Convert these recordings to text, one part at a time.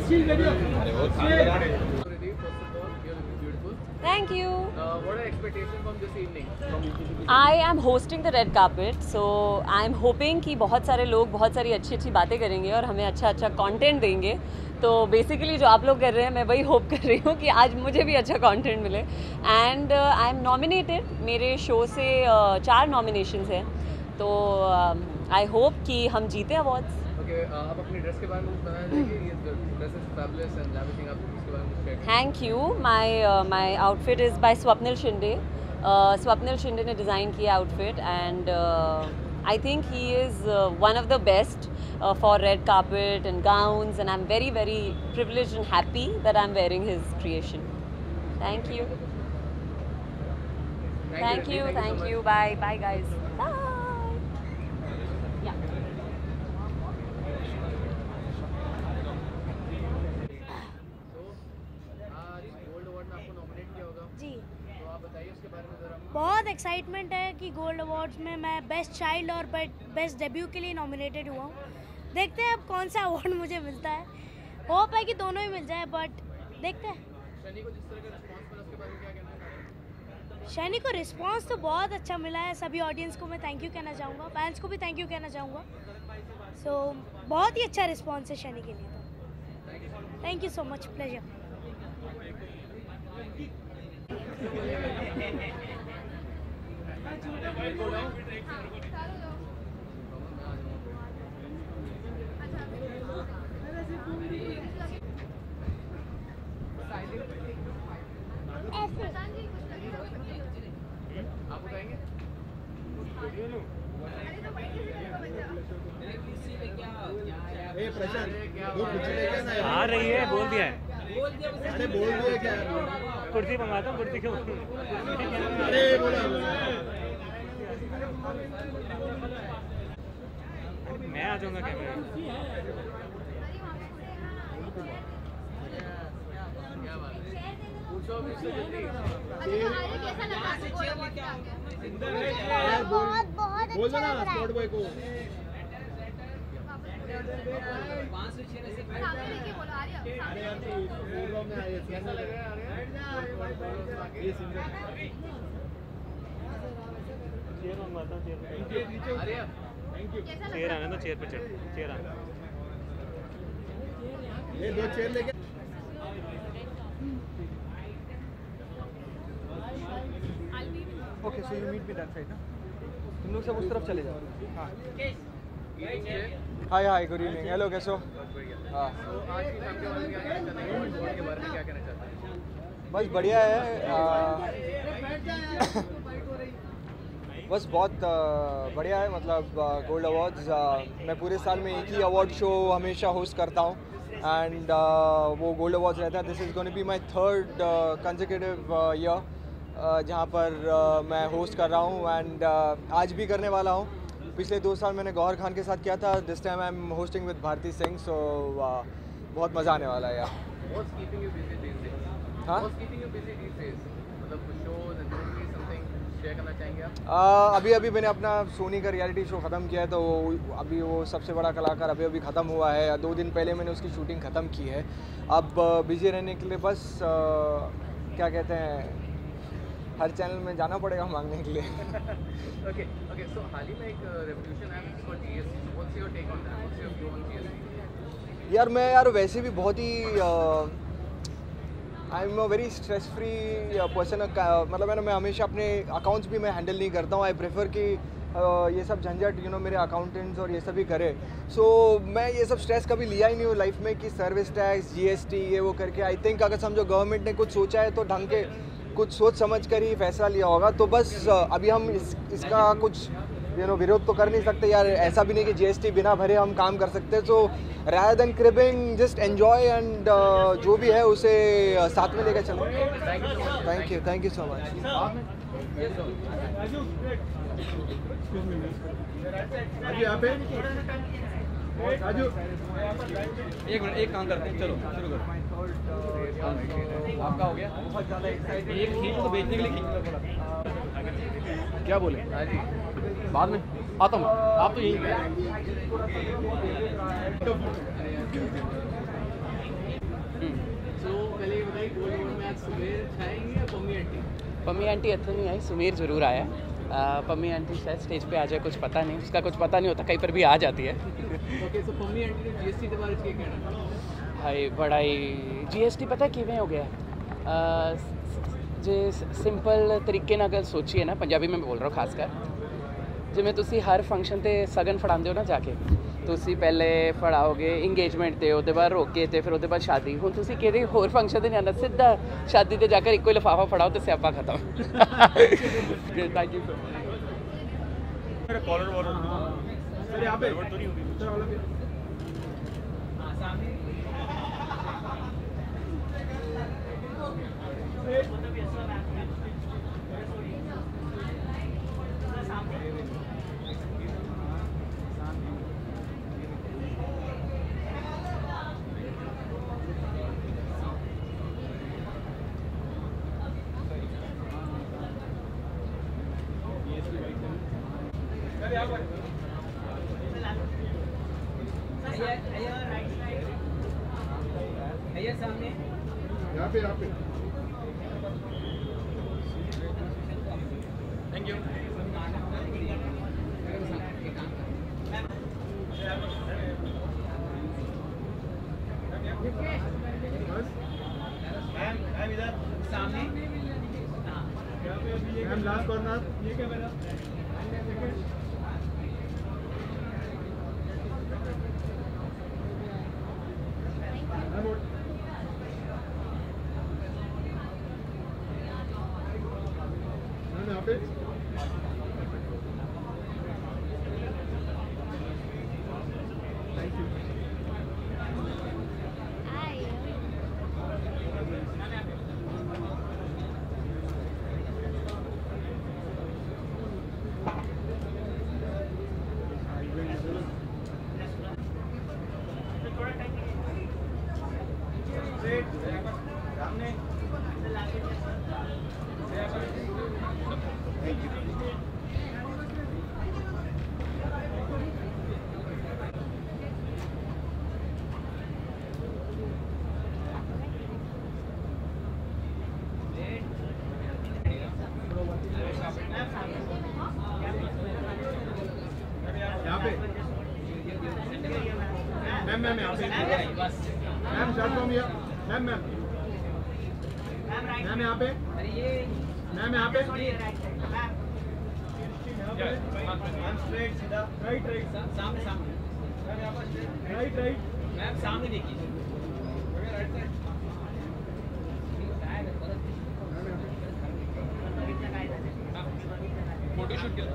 Thank you. What are expectations from this evening? I am hosting the red carpet, so I am hoping कि बहुत सारे लोग बहुत सारी अच्छी अच्छी बातें करेंगे और हमें अच्छा अच्छा कंटेंट देंगे. तो बेसिकली जो आप लोग कर रहे हैं मैं वही होप कर रही हूँ कि आज मुझे भी अच्छा कंटेंट मिले. And I M nominated. मेरे शो से 4 नॉमिनेशंस हैं, तो आई होप कि हम जीते अवार्ड्स. Okay, आप अपनी ड्रेस के बारे में कुछ बताना चाहेंगे? ये dress is fabulous and everything. आप इसके बारे में कुछ शेयर करें. Thank you. My outfit is by Swapnil Shinde. Swapnil Shinde ने डिज़ाइन किया outfit and I think he is one of the best for red carpet and gowns, and I'm very very privileged and happy that I'm wearing his creation. Thank you. Thank you. Thank you. Bye. Bye guys. Bye. Yeah. जी, तो आप बताइए उसके बारे में जरा. बहुत excitement है कि गोल्ड अवार्ड्स में मैं बेस्ट चाइल्ड और बेस्ट डेब्यू के लिए नॉमिनेटेड हुआ हूँ. देखते हैं अब कौन सा अवार्ड मुझे मिलता है. होप है कि दोनों ही मिल जाए, बट देखते हैं. शनि को जिस तरह का रिस्पांस मिला उसके बारे में क्या कहना है? शनि को रिस्पांस तो बहुत अच्छा मिला है. सभी ऑडियंस को मैं थैंक यू कहना चाहूँगा, फैंस को भी थैंक यू कहना चाहूँगा. सो बहुत ही अच्छा रिस्पांस है शनि के लिए. तो thank you so much. Pleasure. आप बताएंगे? आ रही है, बोल दिया है. अरे बोल दिया क्या? कुर्सी मंगाता हूँ, कुर्सी क्यों? अरे बोला मैं आ जाऊँगा कैमरे. क्या बात है? पूछो अभी से जल्दी. बोल दो ना स्पॉट बॉय को. कैसा लग रहा है? चेयर मंगवाता हूँ, आर्या, चेयर आने दो, चेयर पे चढ़. चेयर आने. ये 2 चेयर लेके. Okay, so you meet me that side ना. तुम लोग सब उस तरफ चले जाओ. हाँ. Hi hi, good evening. Hello, कैसे हो? हाँ, तो आज की शाम के बारे में क्या कहना चाहते हैं? अवार्ड के बारे में क्या कहना चाहते हैं? बस बढ़िया है. बस बहुत बढ़िया है. मतलब गोल्ड अवार्ड्स मैं पूरे साल में एक ही अवार्ड शो हमेशा होस्ट करता हूँ, एंड वो गोल्ड अवार्ड्स रहता है. This is going to be my 3rd consecutive year जहाँ पर मैं होस्ट कर रहा हूँ, एंड आज भी करने वाला हूँ. पिछले 2 साल मैंने गौहर खान के साथ किया था. This time I am hosting with Bharti Singh. So बहुत मज़ा आने वाला है यार. What's keeping you busy these days? हाँ? What's keeping you busy these days? मतलब कुछ shows and movies, something share करना चाहेंगे आप? अभी मैंने अपना सोनी का रियलिटी शो ख़त्म किया है, तो अभी वो सबसे बड़ा कलाकार अभी ख़त्म हुआ है. 2 दिन पहले मैंने उसकी शूटिंग ख़त्म की है. अब बिजी रहने के लिए बस क्या कहते हैं, हर चैनल में जाना पड़ेगा मांगने के लिए. Okay, so हाल ही में एक revolution है for GST. What's your take on that? What's your view on GST? यार मैं वैसे भी बहुत ही I am a very stress free person. मतलब मैं हमेशा अपने अकाउंट्स भी मैं हैंडल नहीं करता हूँ. आई प्रेफर कि ये सब झंझट मेरे अकाउंटेंट्स और ये सब ही करे. सो मैं ये सब स्ट्रेस कभी लिया ही नहीं हूँ लाइफ में कि सर्विस टैक्स, GST ये वो करके. आई थिंक अगर समझो गवर्नमेंट ने कुछ सोचा है तो ढंग के कुछ सोच समझ कर ही फैसला लिया होगा. तो बस अभी हम इसका कुछ विरोध तो कर नहीं सकते यार. ऐसा भी नहीं कि GST बिना भरे हम काम कर सकते. सो rather than cribbing, just enjoy and जो भी है उसे साथ में लेकर चलो. Thank you so much. आज यहाँ पे राजू एक मिनट, एक काम करते हैं, चलो शुरू करो. आपका हो गया? बहुत ज़्यादा एक्साइटेड. एक खींच तो बेचने के लिए खींचना पड़ा. क्या बोले? हाँ जी, बाद में आता हूँ. आप तो यहीं सुमेर छाएंगे या पम्मी आंटी? पम्मी आंटी इतने नहीं आई, सुमेर ज़रूर आया। पम्मी आंटी शायद स्टेज पे आ जाए, कुछ पता नहीं, उसका कुछ पता नहीं होता, कहीं पर भी आ जाती है। ओके, सो पम्मी आंटी ने जीएसटी के बारे में क्या कहना? भाई बड़ा ही जीएसटी पता किवें हो गया, जे सिंपल तरीके नाल गल सोचिए ना, पंजाबी में बोल रहा हूँ खासकर, जिवें तुसी हर फंक्शन ते सगन फड़ांदे हो ना, जाके तुसी पहले फड़ाओगे इंगेजमेंट ते, उसदे बाद रोके ते, फिर उसदे बाद शादी। हुण तुसी किहड़े होर फंक्शन ते नहीं आना, सीधा शादी ते जाकर इक्को लिफाफा फड़ाओ तो स्यापा खत्म। Thank you so much. Collar वॉलर सर यहाँ पे सर वाला भी यहाँ पे थैंक यू। बस मैम इधर सामने। मैम लास्ट कॉर्नर ये क्या मेरा मैम यहाँ पे थैंक यू यहाँ पे मैम यहाँ पे ma'am shirt from here ma'am यहाँ पे मैम यहाँ पे मैम स्ट्रेट सीधा राइट सामने राइट मैम सामने देखिए। फोटो शूट के लिए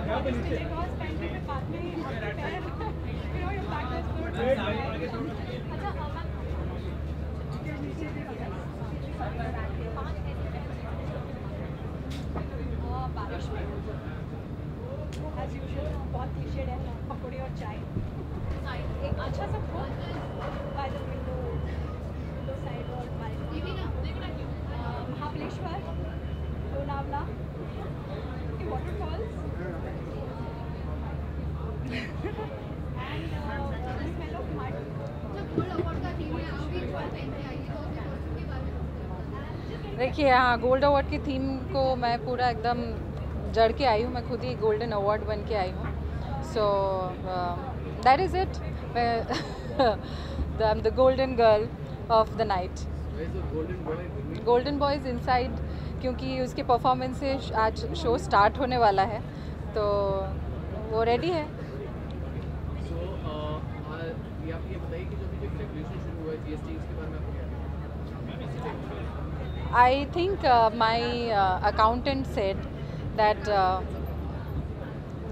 यहाँ पे नीचे As usual, बहुत cliched है, पकौड़े और चाय। एक अच्छा सा food by the window side और balcony। महाबलेश्वर, लोनावला, के waterfalls, and the smell of mud. देखिए, हाँ, गोल्ड अवार्ड की थीम को मैं पूरा एकदम जड़ के आई हूँ। मैं खुद ही गोल्डन अवार्ड बन के आई हूँ। So that is it. I am the golden girl of the night. Golden boy is inside, क्योंकि उसके परफॉर्मेंस से आज शो स्टार्ट होने वाला है, तो वो रेडी है। आप ये बताइए कि जो भी रेगुलेशन शुरू हुआ है जीएसटी, इसके बारे में आपको क्या I think my accountant said that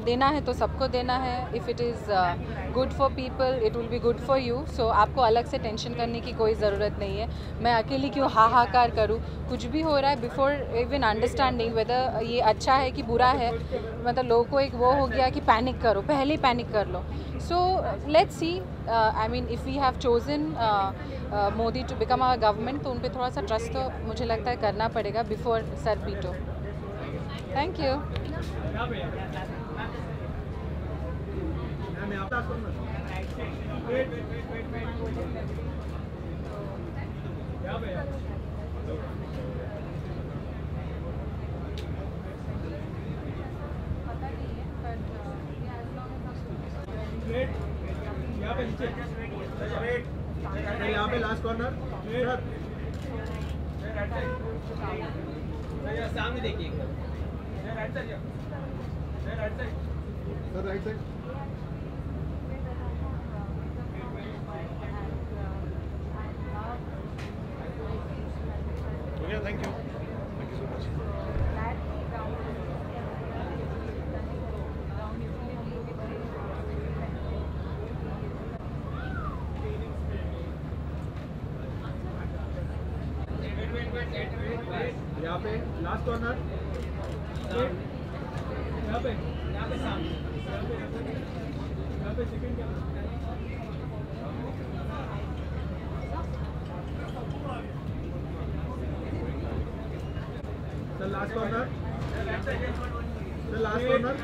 देना है तो सबको देना है. If it is good for people it will be good for you. So आपको अलग से टेंशन करने की कोई ज़रूरत नहीं है. मैं अकेली क्यों हाहाकार करूँ. कुछ भी हो रहा है बिफोर इवन अंडरस्टैंडिंग वेदर ये अच्छा है कि बुरा है, मतलब लोगों को एक वो हो गया कि पैनिक करो, पहले ही पैनिक कर लो. So let's see. I mean if we have chosen Modi to become our government तो उन पर थोड़ा सा ट्रस्ट तो मुझे लगता है करना पड़ेगा बिफोर सर पीटो. Thank you. यहाँ पे नीचे, यहाँ पे लास्ट कॉर्नर. सामने देखिए sir, right side. Thank you so much. यहाँ पे लास्ट कॉर्नर. यहाँ पे सामने, यहाँ पे सेकंड क्या. Sir last corner. Sir last corner.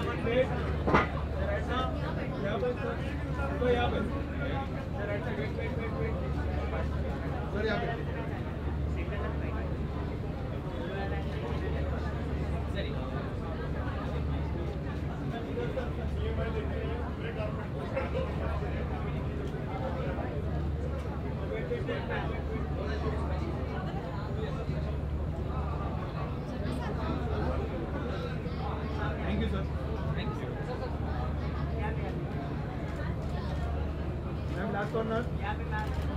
यहाँ पे तो यहाँ पे सर यहाँ पे. Thank you sir. Ma'am last corner. यहाँ पे लास्ट कॉर्नर.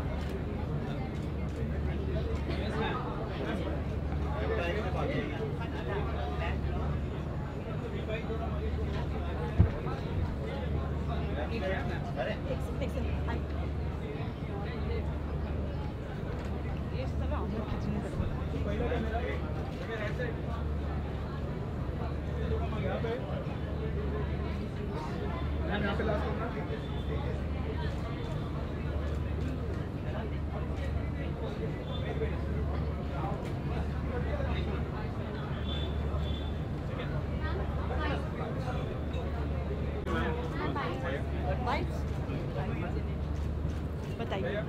बताइए.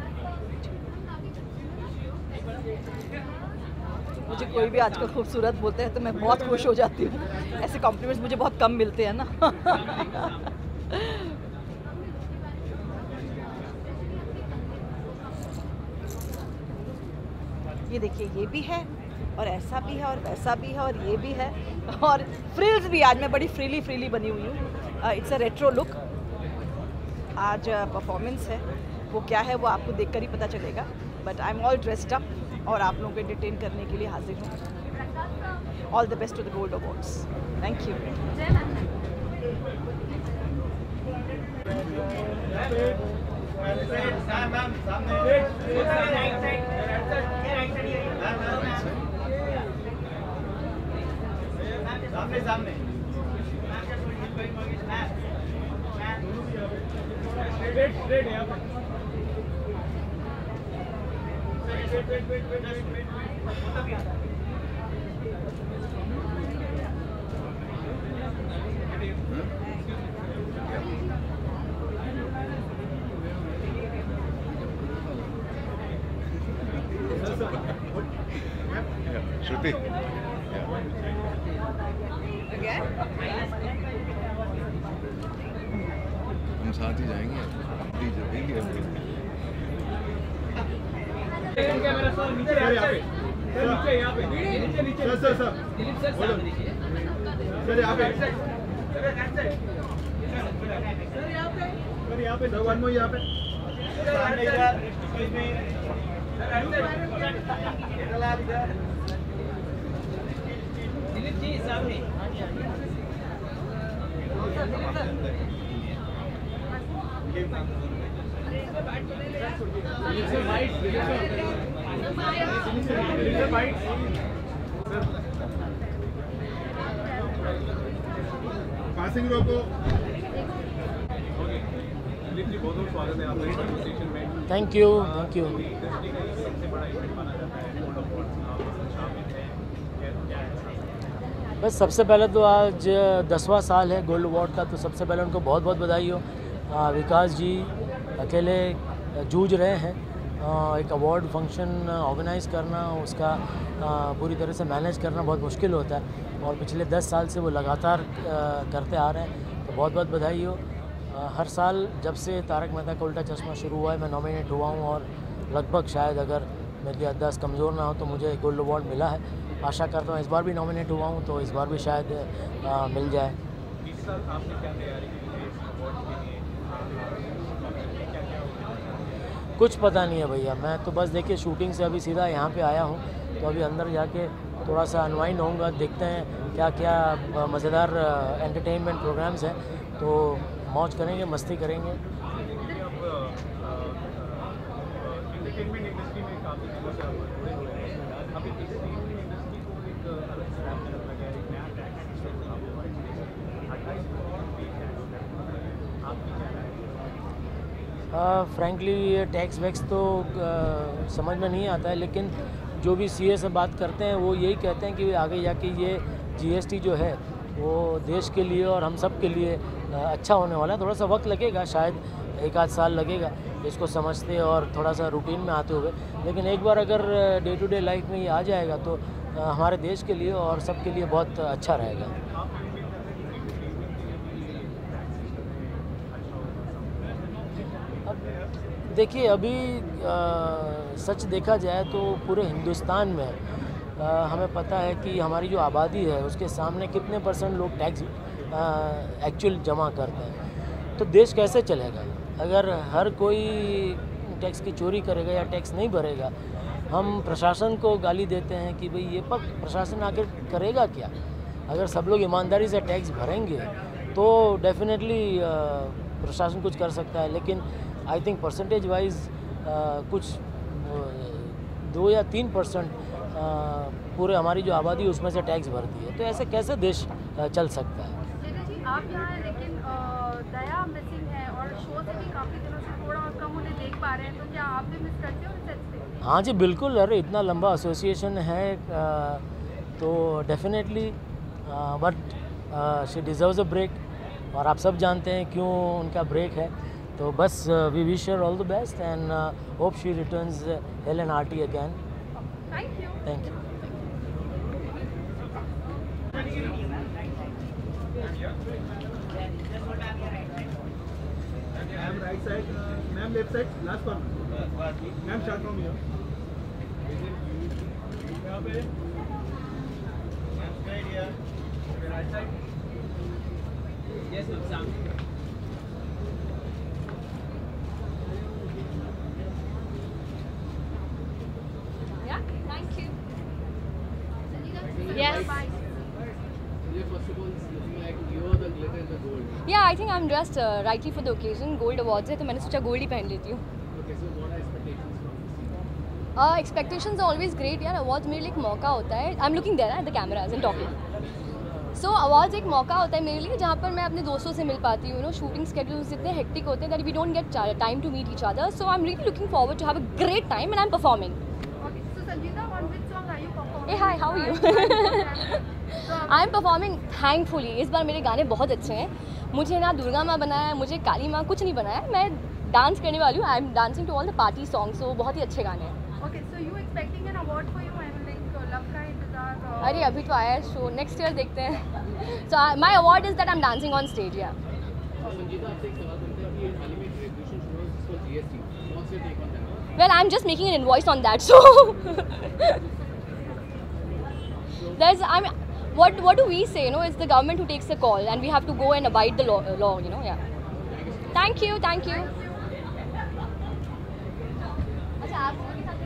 मुझे कोई भी आजकल खूबसूरत बोलते हैं तो मैं बहुत खुश हो जाती हूँ. ऐसे कॉम्प्लीमेंट्स मुझे बहुत कम मिलते हैं ना. ये देखिए, ये भी है और ऐसा भी है और वैसा भी है और ये भी है और फ्रिल्स भी. आज मैं बड़ी फ्रीली बनी हुई हूँ. It's a retro look. आज परफॉर्मेंस है, वो क्या है वो आपको देखकर ही पता चलेगा. But I am all dressed up और आप लोगों को एंटरटेन करने के लिए हाजिर हूँ. All the best to the gold awards. Thank you. सामने स्ट्रेट यहाँ पे. Shruti. हम साथ ही जाएंगे. कैमरा सर नीचे यहाँ पे. सर नीचे यहाँ पे. नीचे सर दिलीप सर सामने देखिए. सर यहाँ पे. सर यहाँ पे. वन मोर यहाँ पे. सामने इधर. दिलीप जी सामने. पासिंग रोको। दिलीप जी बहुत बहुत स्वागत है आपका एसोसिएशन में। Thank you, thank you. सबसे बड़ा इवेंट माना जाता है गोल्ड अवार्ड्स, आप शामिल हैं, क्या है? बस सबसे पहले तो आज 10वां साल है गोल्ड अवार्ड का, तो सबसे पहले उनको बहुत बहुत बधाई हो। विकास जी अकेले जूझ रहे हैं, एक अवार्ड फंक्शन ऑर्गेनाइज़ करना, उसका पूरी तरह से मैनेज करना बहुत मुश्किल होता है, और पिछले 10 साल से वो लगातार करते आ रहे हैं, तो बहुत बहुत बधाई हो। हर साल जब से तारक मेहता का उल्टा चश्मा शुरू हुआ है मैं नॉमिनेट हुआ हूँ, और लगभग शायद अगर मेरी याददाश्त कमज़ोर ना हो तो मुझे गोल्ड अवार्ड मिला है। आशा करता हूँ इस बार भी नॉमिनेट हुआ हूँ तो इस बार भी शायद मिल जाए। इस साल आपने क्या तैयारी की है इस अवार्ड के लिए? कुछ पता नहीं है भैया, मैं तो बस देखिए शूटिंग से अभी सीधा यहाँ पे आया हूँ, तो अभी अंदर जाके थोड़ा सा अनवाइंड होऊंगा, देखते हैं क्या क्या मज़ेदार एंटरटेनमेंट प्रोग्राम्स हैं, तो मौज करेंगे, मस्ती करेंगे। एंटरटेनमेंट इंडस्ट्री में काफ़ी दिनों से आप जुड़े हुए हैं, अभी एंटरटेनमेंट इंडस्ट्री को एक अलग स्लैब में रखा गया है, एक नया टैक्स सिस्टम लागू हुआ है, 28% पे टैक्स, आपकी क्या राय है? फ्रैंकली ये टैक्स वैक्स तो समझ में नहीं आता है, लेकिन जो भी सीए से बात करते हैं वो यही कहते हैं कि आगे जाके ये जीएसटी जो है वो देश के लिए और हम सब के लिए अच्छा होने वाला है। थोड़ा सा वक्त लगेगा, शायद 1 आध साल लगेगा इसको समझते और थोड़ा सा रूटीन में आते हुए, लेकिन एक बार अगर डे टू डे लाइफ में ये आ जाएगा तो हमारे देश के लिए और सब के लिए बहुत अच्छा रहेगा। देखिए अभी सच देखा जाए तो पूरे हिंदुस्तान में हमें पता है कि हमारी जो आबादी है उसके सामने कितने % लोग टैक्स एक्चुअल जमा करते हैं, तो देश कैसे चलेगा अगर हर कोई टैक्स की चोरी करेगा या टैक्स नहीं भरेगा। हम प्रशासन को गाली देते हैं कि भाई ये प्रशासन आखिर करेगा क्या। अगर सब लोग ईमानदारी से टैक्स भरेंगे तो डेफिनेटली प्रशासन कुछ कर सकता है, लेकिन आई थिंक परसेंटेज वाइज कुछ 2 या 3% पूरे हमारी जो आबादी है उसमें से टैक्स भरती है, तो ऐसे कैसे देश चल सकता है। जी आप यहाँ हैं, लेकिन दया मिसिंग है और शो से भी काफ़ी दिनों से थोड़ा और कम उन्हें देख पा रहे हैं, तो क्या आप भी मिस करते हो इस सेट से? हाँ जी बिल्कुल, अरे इतना लंबा एसोसिएशन है तो definitely, but she deserves a break, और आप सब जानते हैं क्यों उनका ब्रेक है। तो बस we wish her all the best and hope she returns hale and hearty again. Thank you. Thank you. Ma'am right side, ma'am left side, last one. Ma'am start from here. यहाँ पे right here, right side. Yes, ma'am. सामने. Yeah, thank you. Yes. First of all, it's looking like you're the glitter and the gold. Yeah, I think I'm dressed rightly for the occasion. Gold awards है तो मैंने सोचा gold ही पहन लेती हूँ। Okay, so what are expectations from this? Expectations are always great यार। awards मेरे लिए एक मौका होता है। I'm looking there at the cameras and talking. So awards एक मौका होता है मेरे लिए जहाँ पर मैं अपने दोस्तों से मिल पाती हूँ। शूटिंग schedules इतने hectic होते हैं that we don't get time to meet each other. So I'm really looking forward to have a great time and I'm performing. Okay, so Sangeeta, on which song are you performing? Hey, hi, how are you? I'm performing thankfully. इस बार मेरे गाने बहुत अच्छे हैं। मुझे ना दुर्गा माँ बनाया है, मुझे काली माँ कुछ नहीं बनाया है। मैं डांस करने वाली हूँ। I am dancing to all the party songs, तो बहुत ही अच्छे गाने हैं। Okay, so you expecting an award for you? I mean, like love का इंतजार। अरे अभी तो आया है शो, नेक्स्ट ईयर देखते हैं। So my award is that I'm dancing on stage, yeah. Sanjita आपसे एक सवाल करते हैं कि हाल ही में एक रेवोल्यूशन शुरू हुआ जिसको GST, what's your take on that? Well, I'm just making an invoice on that, so there's what do we say? It's the government who takes the call, and we have to go and abide the law. Yeah. Thank you. अच्छा आप लोगों के साथ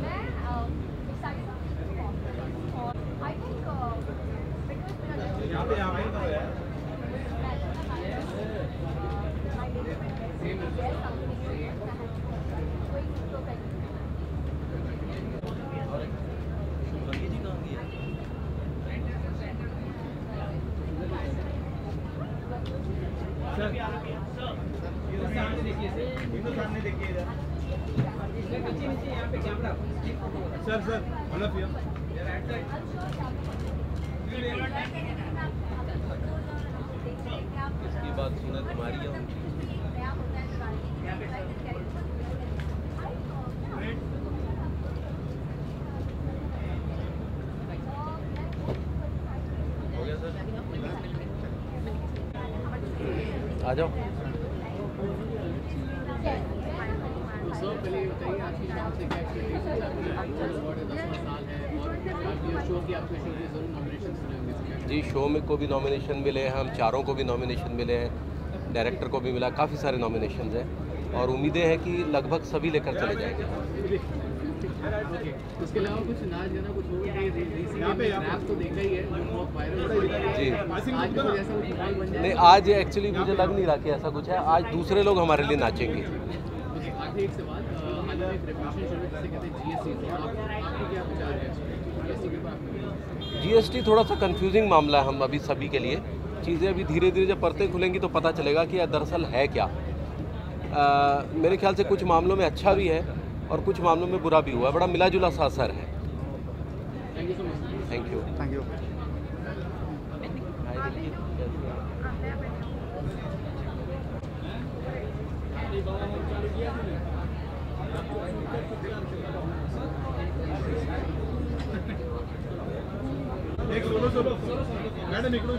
मैं I think because इधर सामने देखिए इधर सर मतलब इसकी बात सुने तुम्हारी है हो गया सर आ जाओ सर पहले ये बताइए आज की शाम से क्या एक्सपेक्टेशन शो की आपको जरूर नॉमिनेशन मिलेंगे? जी शो में को भी नॉमिनेशन मिले हैं, हम चारों को भी नॉमिनेशन मिले हैं, डायरेक्टर को भी मिला, काफ़ी सारे नॉमिनेशंस हैं और उम्मीदें हैं कि लगभग सभी लेकर चले जाएंगे। उसके अलावा कुछ नाच गाना कुछ होगा रैप तो देखा ही है जो बहुत वायरल जी आज कुछ ऐसा कुछ माहौल बन जाए नहीं, आज एक्चुअली मुझे लग नहीं रहा कि ऐसा कुछ है, आज दूसरे लोग हमारे लिए नाचेंगे। आखिरी एक सवाल हाल में एक रेवोल्यूशन शुरू जिसे कहते हैं जीएसटी, तो आपके क्या विचार है जीएसटी के बारे में? जीएसटी थोड़ा सा कंफ्यूजिंग मामला है हम अभी सभी के लिए, चीज़ें अभी धीरे धीरे जब परतें खुलेंगी तो पता चलेगा कि दरअसल है क्या। मेरे ख्याल से कुछ मामलों में अच्छा भी है और कुछ मामलों में बुरा भी हुआ है, बड़ा मिला जुला सा असर है। Thank you so much. Thank you. Thank you. एक सोलो मैडम इकडून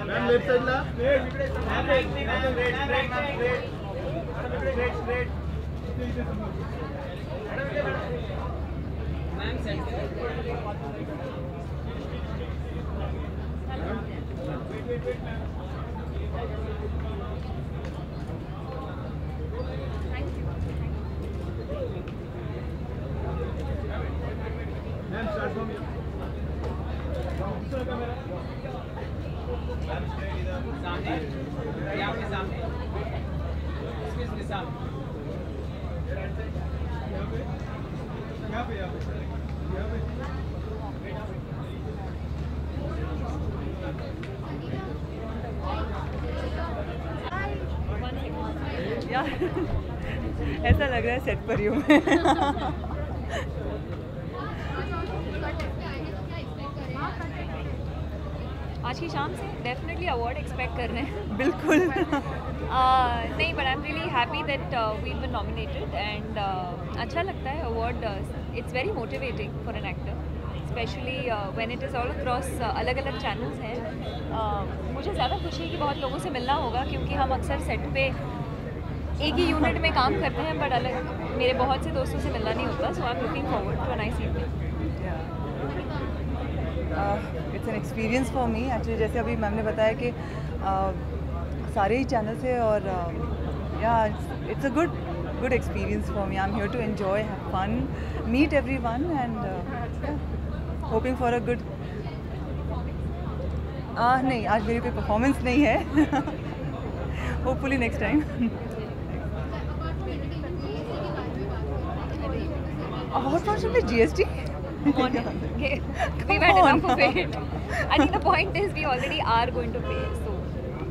मैम लेफ्ट साइडला मैम स्टार्ट फ्रॉम दूसरा कैमरा मैम स्ट्रेट इधर सामने यहाँ पे सामने इसके सामने यहाँ पे ऐसा लग रहा है सेट पर ही हूँ मैं। आज की शाम से डेफिनेटली अवार्ड एक्सपेक्ट कर रहे हैं। बिल्कुल। नहीं, but I am really happy that we been nominated and अच्छा लगता है award. It's very motivating for an actor, specially when it is all across अलग अलग चैनल्स हैं। मुझे ज़्यादा खुशी है कि बहुत लोगों से मिलना होगा, क्योंकि हम अक्सर सेट पे एक ही यूनिट में काम करते हैं, बट अलग मेरे बहुत से दोस्तों से मिलना नहीं होता। So I am looking forward to a nice evening. It's an experience for me actually. जैसे अभी मैम ने बताया कि सारे ही चैनल से, और या it's a good experience for me. I am here to enjoy, have fun, meet everyone and hoping for a good. नहीं, आज मेरी कोई परफॉर्मेंस नहीं है। Hopefully next time. और फंक्शन में GST We've had enough of it. I think the point is we already are going to pay. So,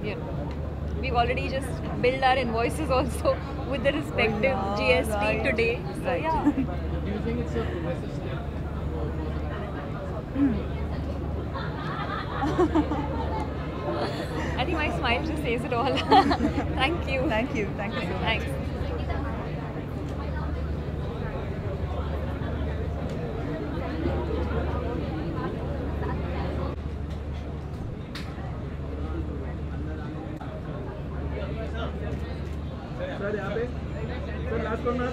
you know, we've already just billed our invoices also with the respective GST right. today. So, Right. yeah. Do you think it's a progressive step I think my smile just says it all. Thank you. Thank you so much. Thanks. Sir यहाँ पे sir last corner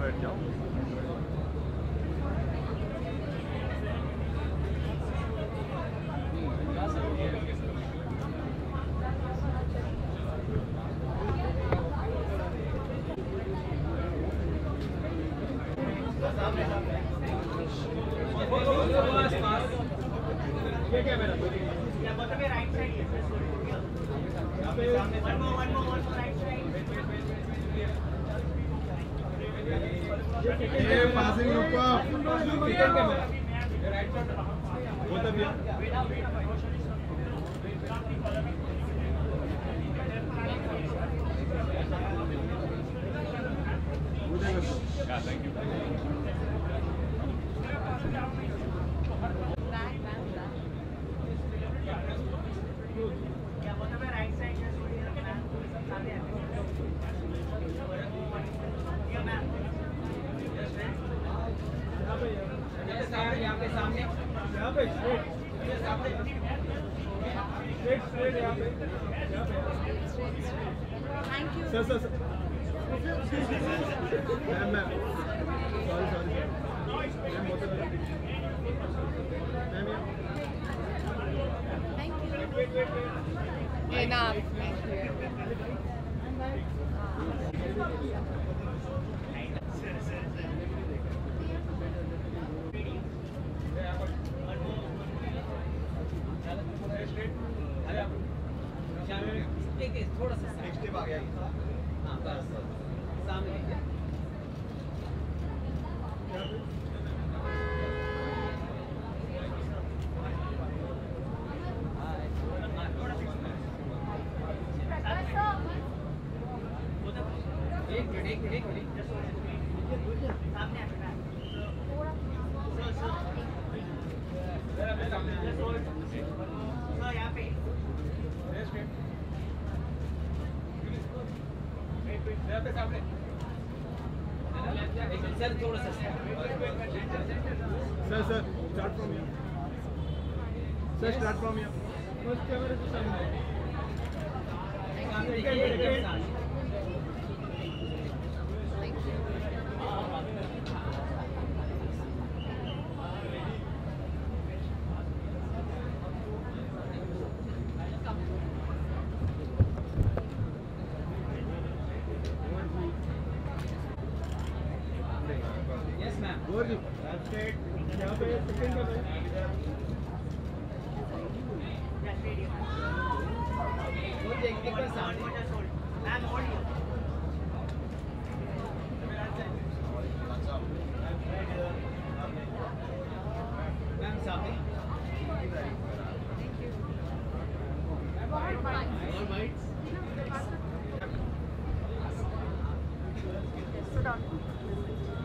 बैठ जाओ। ये क्या मेरा right side यहाँ पे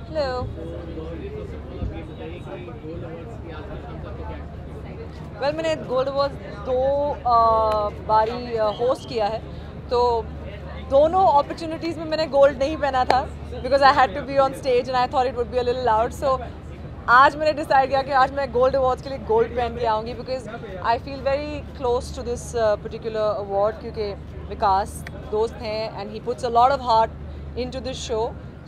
Hello. Well मैंने गोल्ड अवार्ड 2 बारी होस्ट किया है, तो दोनों अपॉर्चुनिटीज़ में मैंने गोल्ड नहीं पहना था because I had to be on stage and I thought it would be a little loud. So आज मैंने डिसाइड किया कि आज मैं गोल्ड अवार्ड्स के लिए गोल्ड पहन के आऊँगी because I feel very close to this particular award, क्योंकि विकास दोस्त हैं and he puts a lot of heart in to this show.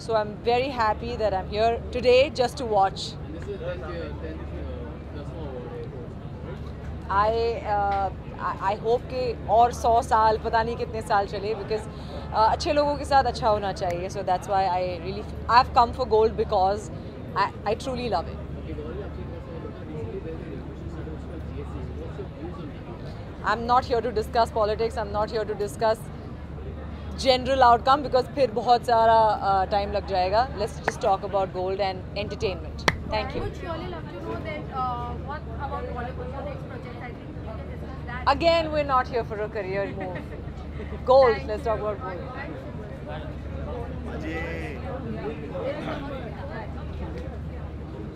So I'm very happy that I'm here today just to watch. I hope कि और 100 साल पता नहीं कितने साल चले because अच्छे लोगों के साथ अच्छा होना चाहिए. So that's why I've come for gold because I truly love it. I'm not here to discuss politics. I'm not here to discuss general outcome because फिर बहुत सारा time लग जाएगा. Let's just talk about gold and entertainment. Thank you. I would surely love to know that what about Bollywood, your next project? I think we can discuss that. Again, we're not here for a career move. Gold. Let's talk about gold.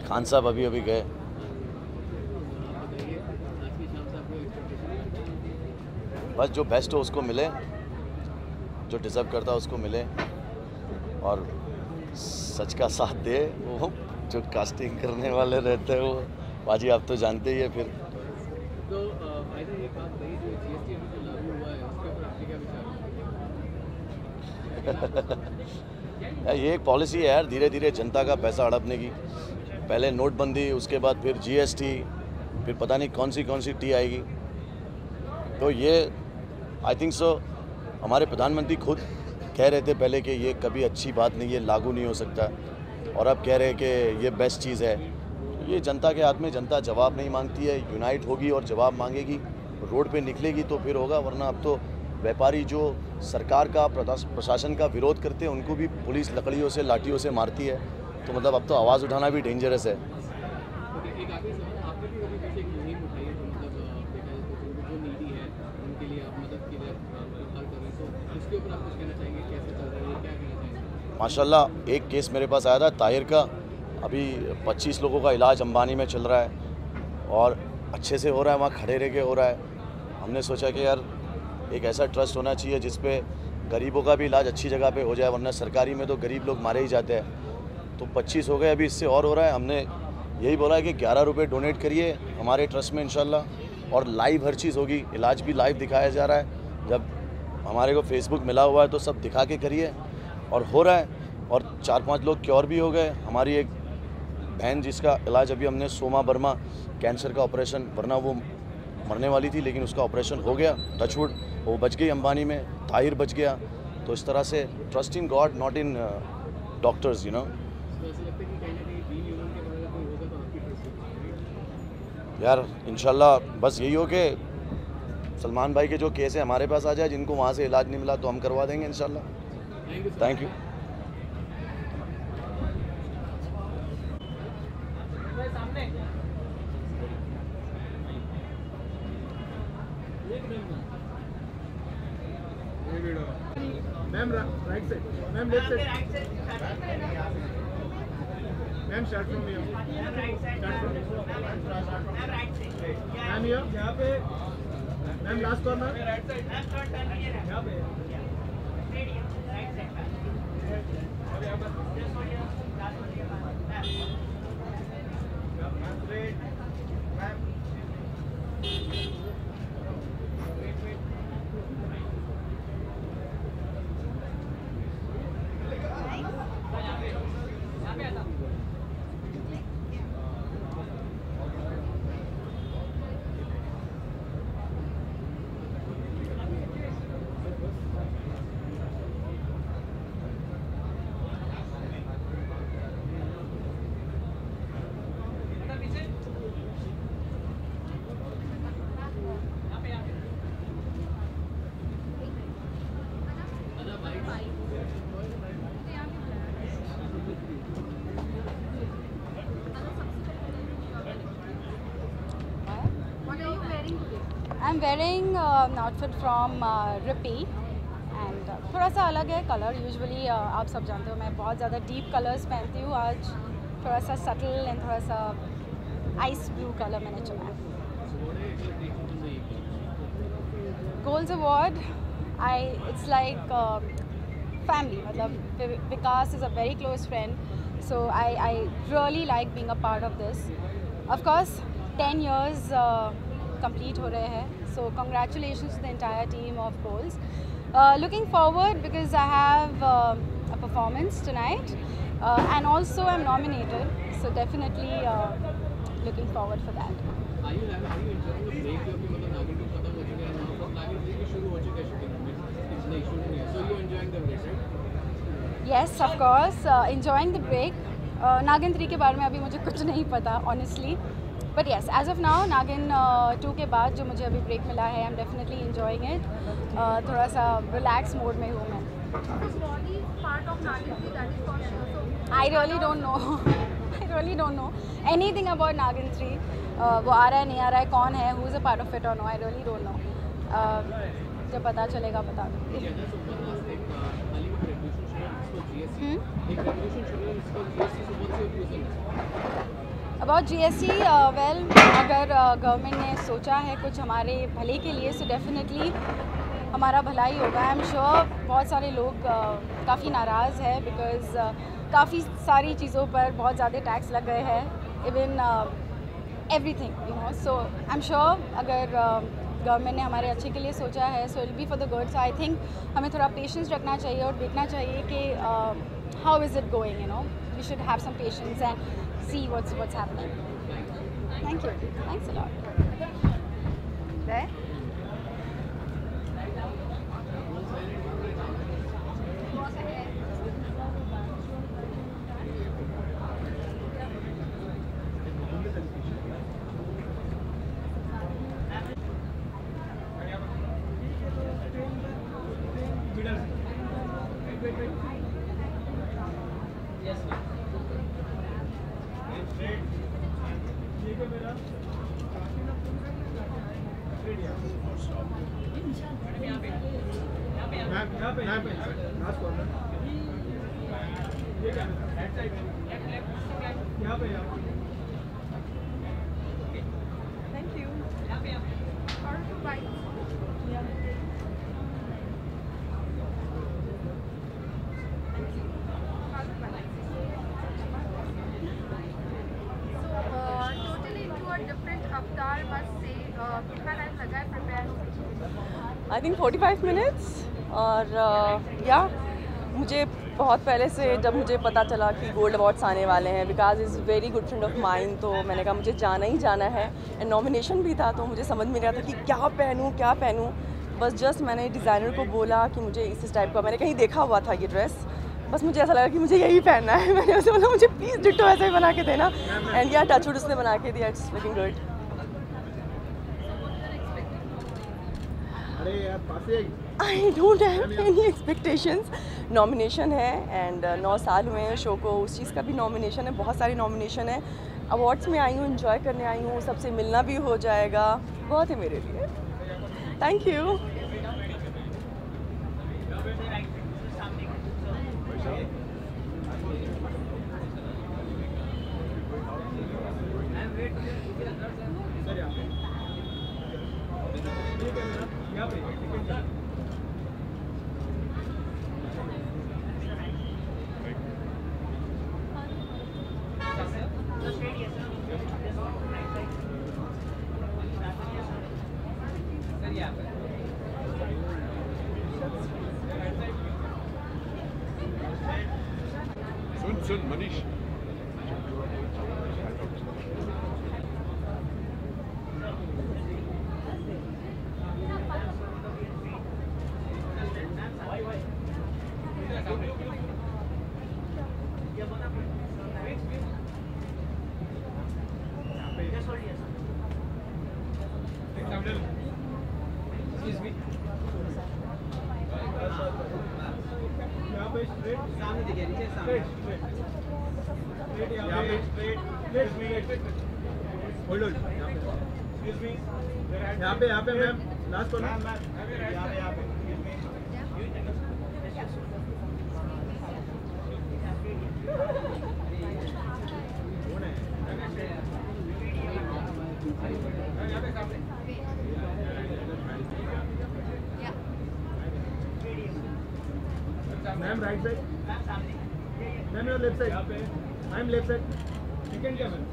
Khan साहब अभी गए. बस जो best हो उसको मिले, जो deserve करता है उसको मिले और सच का साथ दे. वो जो कास्टिंग करने वाले रहते हैं वो बाजी आप तो जानते ही है. फिर तो ये बात रही जो जीएसटी जो लागू हुआ है उसके ऊपर आपके क्या विचार है? ये एक पॉलिसी है यार, धीरे धीरे जनता का पैसा हड़पने की. पहले नोटबंदी, उसके बाद फिर जीएसटी, फिर पता नहीं कौन सी टी आएगी. तो ये आई थिंक सो हमारे प्रधानमंत्री खुद कह रहे थे पहले कि ये कभी अच्छी बात नहीं है, लागू नहीं हो सकता, और अब कह रहे हैं कि ये बेस्ट चीज़ है. ये जनता के हाथ में, जनता जवाब नहीं मांगती है. यूनाइट होगी और जवाब मांगेगी, रोड पे निकलेगी तो फिर होगा. वरना अब तो व्यापारी जो सरकार का, प्रशासन का विरोध करते हैं उनको भी पुलिस लकड़ियों से, लाठियों से मारती है. तो मतलब अब तो आवाज़ उठाना भी डेंजरस है। एक आखिरी सवाल, आपने भी कभी पीछे एक मुहिम उठाई है, तो मतलब देखा जाए तो जो नीडी है उनके लिए आप मदद के लिए हर कर रहे हैं, तो इसके ऊपर आप कुछ कहना चाहेंगे, कैसे चल रहा है, क्या कहना चाहेंगे? माशाल्लाह एक केस मेरे पास आया था ताहिर का, अभी 25 लोगों का इलाज अंबानी में चल रहा है और अच्छे से हो रहा है, वहाँ खड़े रह के हो रहा है। हमने सोचा कि यार एक ऐसा ट्रस्ट होना चाहिए जिस पे गरीबों का भी इलाज अच्छी जगह पे हो जाए, वरना सरकारी में तो गरीब लोग मारे ही जाते हैं। तो 25 हो गए, अभी इससे और हो रहा है। हमने यही बोला है कि 11 रुपये डोनेट करिए हमारे ट्रस्ट में इंशाल्लाह, और लाइव हर चीज़ होगी, इलाज भी लाइव दिखाया जा रहा है। जब हमारे को फेसबुक मिला हुआ है तो सब दिखा के करिए, और हो रहा है। और 4-5 लोग क्योर भी हो गए। हमारी एक बहन जिसका इलाज अभी हमने, सोमा वर्मा, कैंसर का ऑपरेशन, वरना वो मरने वाली थी लेकिन उसका ऑपरेशन हो गया, टचवुड, वो बच गई अंबानी में, ताहिर बच गया। तो इस तरह से trust in God, not in doctors, you know. यार इंशाल्लाह बस यही हो कि सलमान भाई के जो केस है हमारे पास आ जाए, जिनको वहाँ से इलाज नहीं मिला तो हम करवा देंगे इंशाल्लाह। Thank you. Ma'am right side, ma'am left side, ma'am start from here, start from ma'am here, यहाँ पे मैम लास्ट कॉर्नर, यहाँ पे I'm wearing an outfit from Rippy and थोड़ा सा अलग है कलर। यूजुअली आप सब जानते हो मैं बहुत ज़्यादा डीप कलर्स पहनती हूँ, आज थोड़ा सा सटल एंड थोड़ा सा आइस ब्लू कलर मैंने चुना है। Goals award it's like family, मतलब Vikas is a very close friend, so I really like being a part of this. Of course 10 years complete हो रहे हैं, so congratulations to the entire team of Goals. Looking forward because I have a performance tonight and also I'm nominated, so definitely looking forward for that. Are you enjoying the break? मतलब नागिन को खत्म हो चुका है, नागिन 3 की शुरू हो चुका है शूटिंग में, इसलिए शुरू नहीं है, so you enjoying the break, right? Yes, of course, enjoying the break. नागिन 3 के बारे में अभी मुझे कुछ नहीं पता honestly, but yes, as of now नागिन 2 के बाद जो मुझे अभी ब्रेक मिला है, I'm definitely enjoying it. थोड़ा सा relax mode में हूँ मैं. I really don't know. I really don't know anything about Nagin 3. वो आ रहा है नहीं आ रहा है, कौन है, who is a part of it or no, I really don't know. जब पता चलेगा बता दूँगी. About GST, well, अगर गवर्नमेंट ने सोचा है कुछ हमारे भले के लिए, so definitely हमारा भला ही होगा. आई एम श्योर बहुत सारे लोग काफ़ी नाराज़ है बिकॉज़ काफ़ी सारी चीज़ों पर बहुत ज़्यादा टैक्स लग गए हैं, even everything, you know. So I am sure अगर गवर्नमेंट ने हमारे अच्छे के लिए सोचा है, so it be for the good. So I think हमें थोड़ा पेशेंस रखना चाहिए और देखना चाहिए कि how is it going, you know. We should have some patience and see what's happening. Thank you. Thanks a lot. Yes, Thank you. Totally into a different avatar, must say. कितना time लगा है prepare होने? I think 45 minutes और या मुझे बहुत पहले से जब मुझे पता चला कि गोल्ड अवार्ड्स आने वाले हैं because is very good friend of mine, तो मैंने कहा मुझे जाना ही जाना है एंड नॉमिनेशन भी था, तो मुझे समझ में नहीं रहा था कि क्या पहनूं। बस जस्ट मैंने डिज़ाइनर को बोला कि मुझे इस टाइप का, मैंने कहीं देखा हुआ था ये ड्रेस, बस मुझे ऐसा लगा कि मुझे यही पहनना है। मैंने उसे बोला मुझे प्लीज़ डिट्टो ऐसे ही बना के देना एंड या टचवुड उसने बना के दिया। It's looking good. I don't have any expectations. Nomination है एंड 9 साल हुए हैं शो को, उस चीज़ का भी नॉमिनेशन है, बहुत सारी नॉमिनेशन है। अवार्ड्स में आई हूँ, एंजॉय करने आई हूँ, सबसे मिलना भी हो जाएगा, बहुत है मेरे लिए। Thank you. सुन मनीष, यहाँ पे मैम लास्ट कॉल यहाँ पे ma'am right side, ma'am your left side, ma'am left side, second क्या मैम?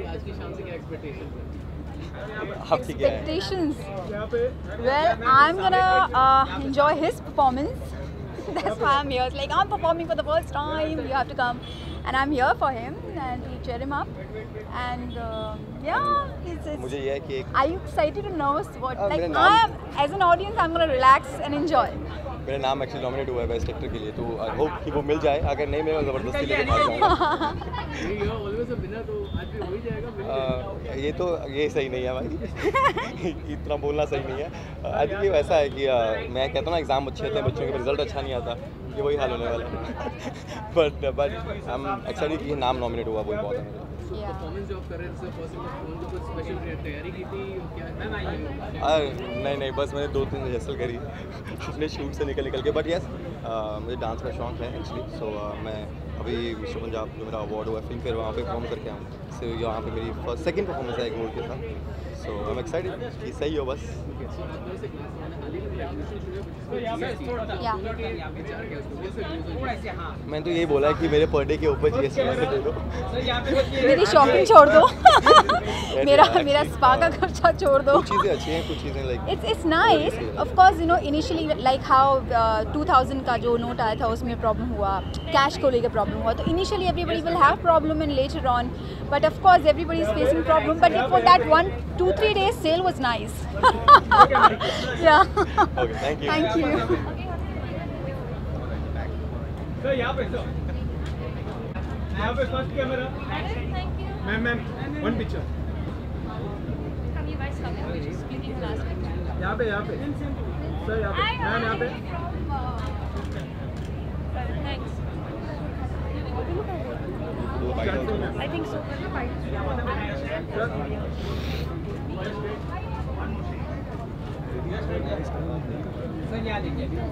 आज की शाम से क्या एक्सपेक्टेशंस हैं? Expectations. Well, I'm gonna enjoy his performance. That's why I'm here. It's like I'm performing for the first time. You have to come, and I'm here for him and to cheer him up. And yeah, it's मुझे ये है कि Are you excited or nervous? What? Like I'm as an audience, I'm gonna relax and enjoy. मेरा नाम actually nominate हुआ है best actor के लिए, तो आई होप कि वो मिल जाए। अगर नहीं मिला ज़बरदस्ती लेके भाग जाऊँगा। ये तो ये सही नहीं है भाई। इतना बोलना सही नहीं है। आई थिंक ये वैसा है कि मैं कहता हूँ ना, एग्जाम अच्छे होते हैं बच्चों के, रिजल्ट अच्छा नहीं आता, ये वही हाल होने वाला है। बट आई एम एक्साइटेड कि नाम नॉमिनेट हुआ, वही बहुत है मेरे। परफॉर्मेंस जॉब कर रहे थे पर्सन को कुछ स्पेशल तैयारी की थी क्या? नहीं, बस मैंने 2-3 रिहर्सल करी अपने शूट से निकल के। बट यस, मुझे डांस का शौक है एक्चुअली। सो मैं अभी विश्व पंजाब जो मेरा अवार्ड हुआ फिल्म फेयर, वहाँ पे परफॉर्म करके आऊँ। सो यहाँ पे मेरी सेकंड परफॉर्मेंस है गोल्ड के साथ। सो आई एम एक्साइटेड कि सही हो बस। मैंने तो यही बोला है कि मेरे पर डे के ऊपर GST दे दो, मेरी शॉपिंग छोड़ दो, मेरा स्पा का खर्चा छोड़ दो। कुछ चीज़ें अच्छी हैं, कुछ चीज़ें like it's nice. Of course you know initially like how 2000 का जो नोट आया था उसमें प्रॉब्लम हुआ, कैश को लेकर प्रॉब्लम हुआ, तो initially everybody will have problem and later on, but of course everybody is facing problem, but for that 1-2-3 days sale was nice. Yeah thank you. Sir यहाँ पे first camera. Ma'am one picture. is coming, which is clicking last week. यहाँ पे sir यहाँ पे ma'am यहाँ पे Thanks. I think so.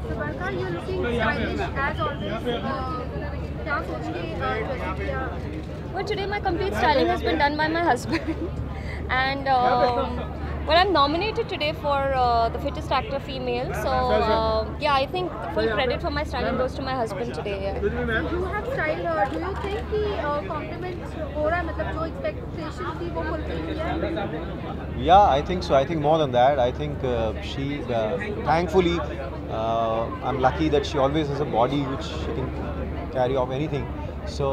Sabarkar, you're looking stylish as always. क्या सोचेंगे Well, today my complete styling has been done by my husband, and well, I'm nominated today for the fittest actor female. So yeah, I think full credit for my styling goes to my husband today. Yeah. You have style. Do you think कि compliment हो रहा है, मतलब जो expectation थी वो fulfill किया है? Yeah, I think so. I think more than that. I think she, thankfully, I'm lucky that she always has a body which she can carry off anything. So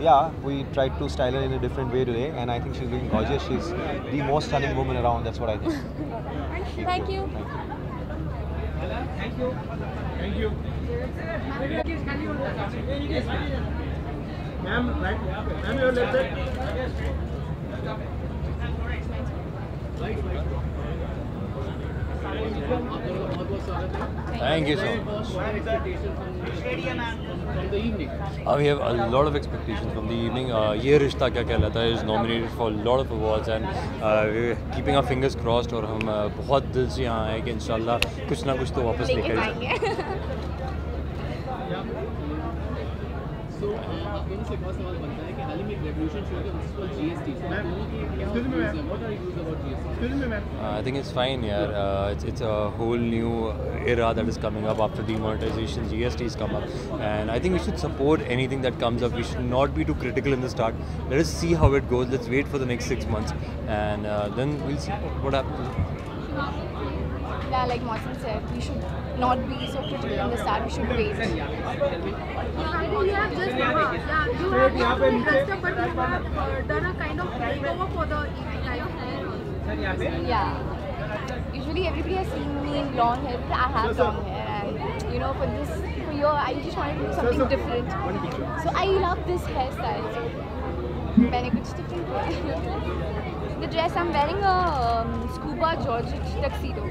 yeah, we tried to style her in a different way today, and I think she's looking gorgeous. She's the most stunning woman around. That's what I think. Thank you. Thank you. Thank you. Ma'am, right? Ma'am, your left side. Thank you so much. We have a lot of expectations from the evening. Ye Rishta Kya Kehlata is nominated for a lot of awards, and we're keeping our fingers crossed. और हम बहुत दिल से यहाँ आए कि इंशाल्लाह कुछ ना कुछ तो वापस लेकर जाएंगे. So आप दोनों से एक और सवाल बनता है कि हाल ही में एक रेवोल्यूशन शुरू हुआ जिसको GST. So आप दोनों की क्या views हैं? What are your views about GST? I think it's fine, yeah. It's a whole new era that is coming up after demonetization. GST has come up, and I think we should support anything that comes up. We should not be too critical in the start. Let us see how it goes. Let's wait for the next 6 months, and then we'll see what happens. Yeah, like Mausim said, we should not be so critical in the start. We should wait. You have just you have dressed up, but you have done a kind of makeover for the evening, right? Yeah. Usually everybody has seen me in long hair, but I have long hair, and you know, for your, I just wanted to do something different. So I love this hairstyle. So मैंने कुछ different किया. The dress I'm wearing a scuba Georgette tuxedo,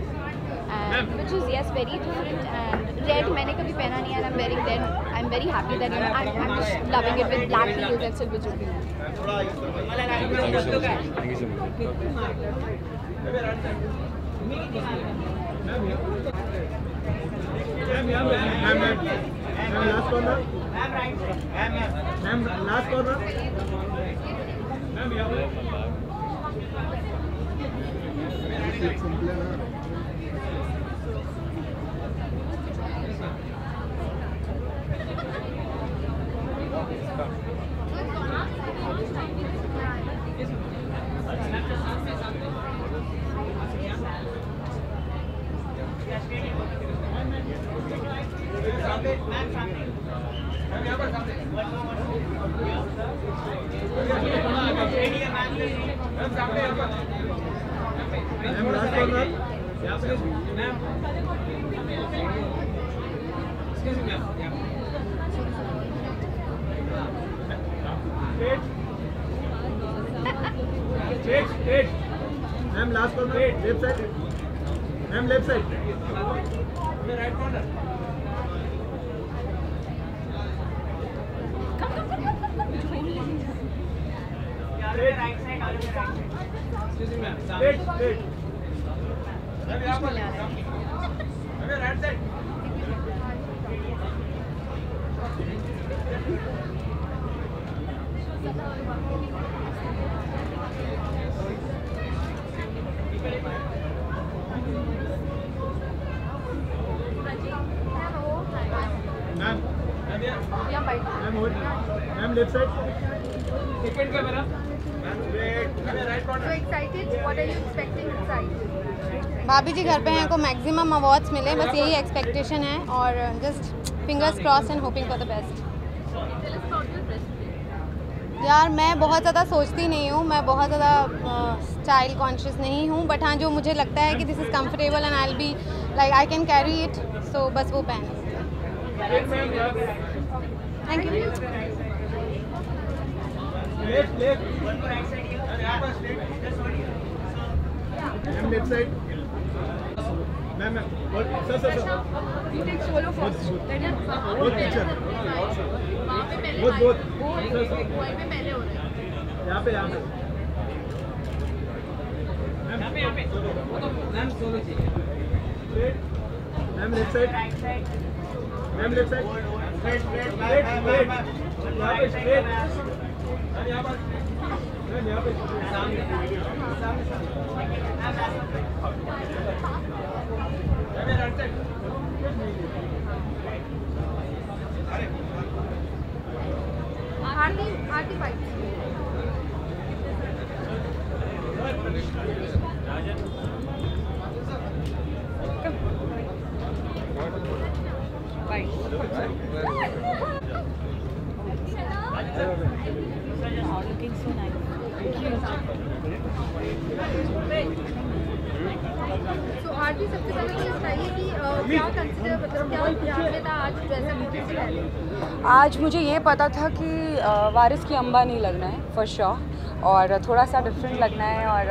and which is very different, and red मैंने कभी पहना नहीं है, and I'm wearing red. I'm very happy that I'm just loving it with black heels and silver jewelry. Thank you so much. Thank you so much. Last corner. Ma'am, last corner. Straight. Ma'am, last corner. Left side. Ma'am, left side. Right corner. Right side. Excuse me, ma'am. Straight. Ma'am, यहाँ पर. Ma'am, right side. Ma'am, left side. Second camera. So excited. What are you expecting inside? भाभी जी घर पे हैं को maximum awards मिले, बस यही एक्सपेक्टेशन है, और just fingers cross and hoping for the best. यार मैं बहुत ज़्यादा सोचती नहीं हूँ, मैं बहुत ज़्यादा स्टाइल कॉन्शियस नहीं हूँ, बट हाँ जो मुझे लगता है कि this is comfortable and I will be like I can carry it, so बस वो पहन. Thank you. Left side ma'am sir sir sir यहाँ पे ma'am left side ma'am left side यहाँ पे स्ट्रेट यहाँ पर मैम यहाँ पे आरती भाई Looking so nice. तो आरती सबसे पहले मुझे बताइए कि क्या कंसिडर मतलब क्या ध्यान में था आज जैसे मूवी से पहले? आज मुझे ये पता था कि वारिस की अम्बा नहीं लगना है फॉर श्योर और थोड़ा सा डिफरेंट लगना है और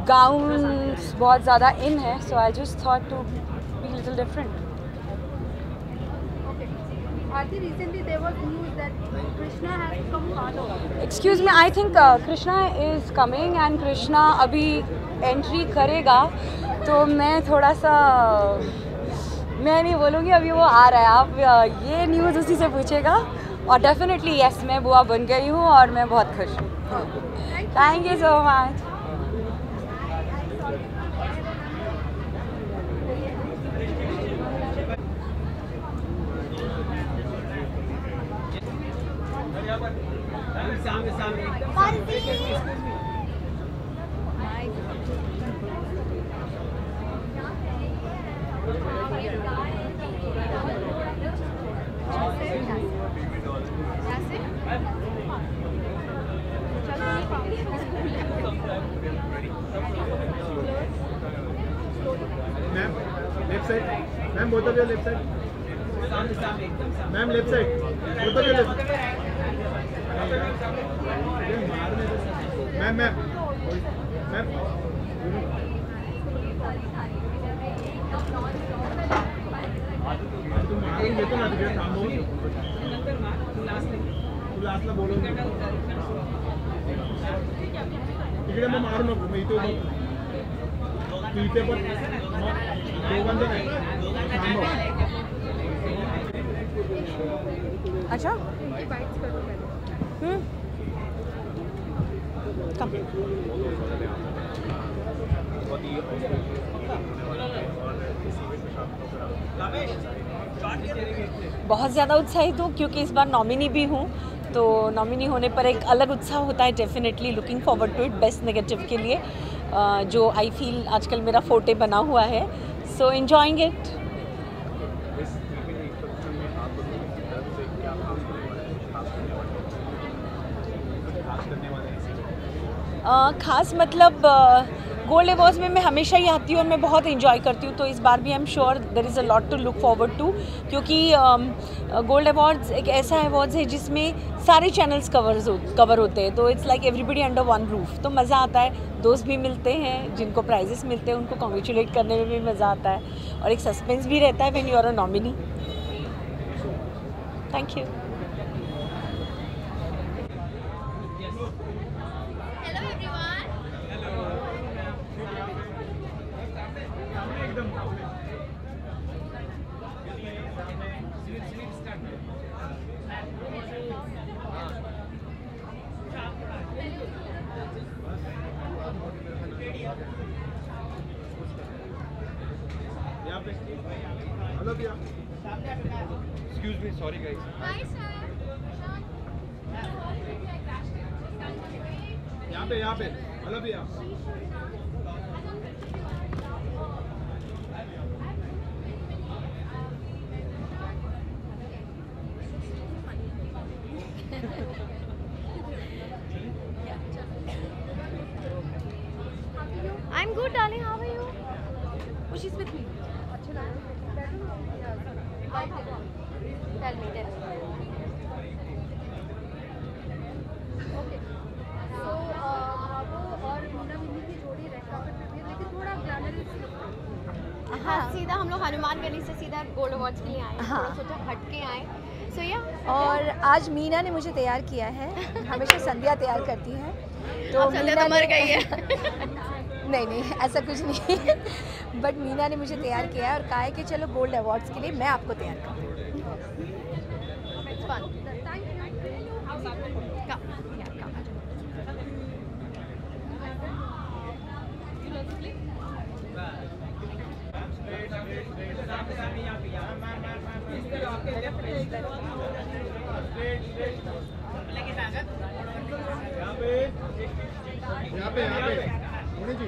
गाउन्स बहुत ज़्यादा इन है so I just thought to be little different. Aarti, recently there was news that Krishna has become father. Excuse me, I think Krishna is coming and Krishna अभी एंट्री करेगा तो मैं थोड़ा सा मैं नहीं बोलूँगी अभी वो आ रहा है. आप ये न्यूज़ उसी से पूछेगा और डेफिनेटली यस मैं बुआ बन गई हूँ और मैं बहुत खुश हूँ. Thank you so much. Ma'am left side ma'am both of you left side ma'am left side both of you left ma'am ma'am ma'am तू मारून घेतो ना तिकडे थांबवून तू लास्टला बोलवून तिकडे मग मारू नको मग इथे तू इथे पण दोघांचं नाही थांबव. अच्छा बहुत ज़्यादा उत्साहित हूँ क्योंकि इस बार नॉमिनी भी हूँ तो नॉमिनी होने पर एक अलग उत्साह होता है. Definitely looking forward to it best negative के लिए जो आई फील आजकल मेरा फोटे बना हुआ है. सो एंजॉइंग इट. खास मतलब गोल्ड अवार्ड्स में मैं हमेशा ही आती हूँ और मैं बहुत इंजॉय करती हूँ तो इस बार भी I am sure there is a lot to look forward to क्योंकि गोल्ड अवार्ड्स एक ऐसा अवार्ड्स है जिसमें सारे चैनल्स कवर होते हैं तो it's like everybody under one roof तो मज़ा आता है. दोस्त भी मिलते हैं जिनको प्राइजेस मिलते हैं उनको कॉन्ग्रेचुलेट करने में भी मज़ा आता है और एक सस्पेंस भी रहता है when you are a nominee. Thank you. Excuse me, sorry guys. यहाँ पे हेलो भैया. I'm good, darling. How are you? Oh, she's with me. Tell me. Okay. So, भावो और मुन्ना मिन्नी की जोड़ी रेड कार्पेट पे भी है लेकिन थोड़ा हाँ सीधा हम लोग हनुमान गली से सीधा गोल्ड अवार्ड्स के लिए आए हैं। हाँ। थोड़ा सोचा हट के आए। सो या और आज मीना ने मुझे तैयार किया है। हमेशा संध्या तैयार करती है, तो अब संध्या तो मर गई है। नहीं नहीं ऐसा कुछ नहीं बट मीना ने मुझे तैयार किया है और कहा है कि चलो गोल्ड अवार्ड्स के लिए मैं आपको तैयार करूँ। यहाँ पे मोनी जी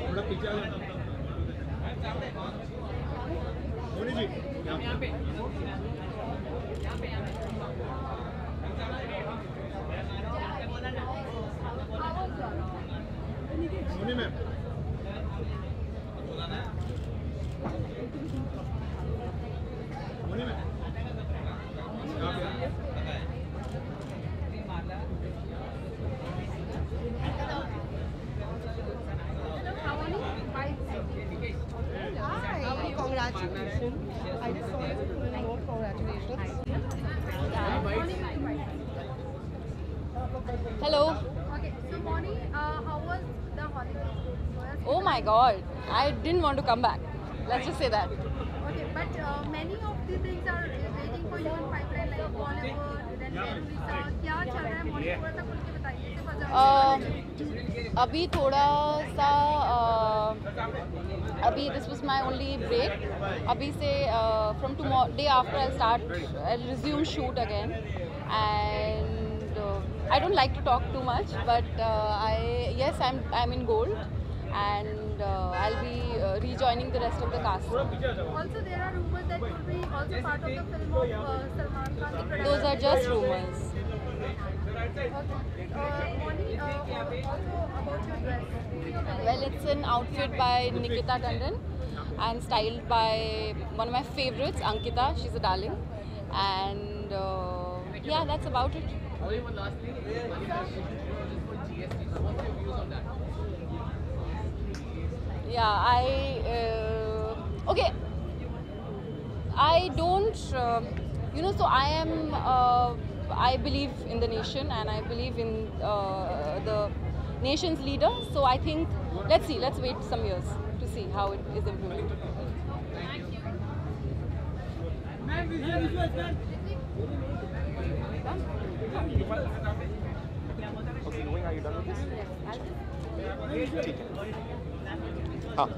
थोड़ा पीछे आ जाओ। मोनी जी यहाँ पे Mouni ma'am Mouni ma'am Congratulations. I just saw it. Congratulations. Hello. Okay, so Moni, how was the holiday? Oh my God, I didn't want to come back. Let's just say that. Okay, but many of the things are waiting for you in pipeline, like Bollywood, then Visa. क्या चल रहा है Moni? थोड़ा सा खुल के बताइए। अभी थोड़ा सा अभी this was my only break. अभी से from tomorrow day after I'll resume shoot again, and I don't like to talk too much, but I'm in gold, and I'll be rejoining the rest of the cast. Also, there are rumors that you'll be also part of the film of Salman Khan. Those are just rumors. Moni, also about your dress. Well, it's an outfit by Nikita Tandon and styled by one of my favorites, Ankita. She's a darling, and yeah, that's about it. Only one last thing. GST. So what's your views on that? Yeah, okay. I don't, so I believe in the nation, and I believe in the nation's leader. So I think, let's wait some years to see how it is implemented. Okay, going, are you done with this? हाँ.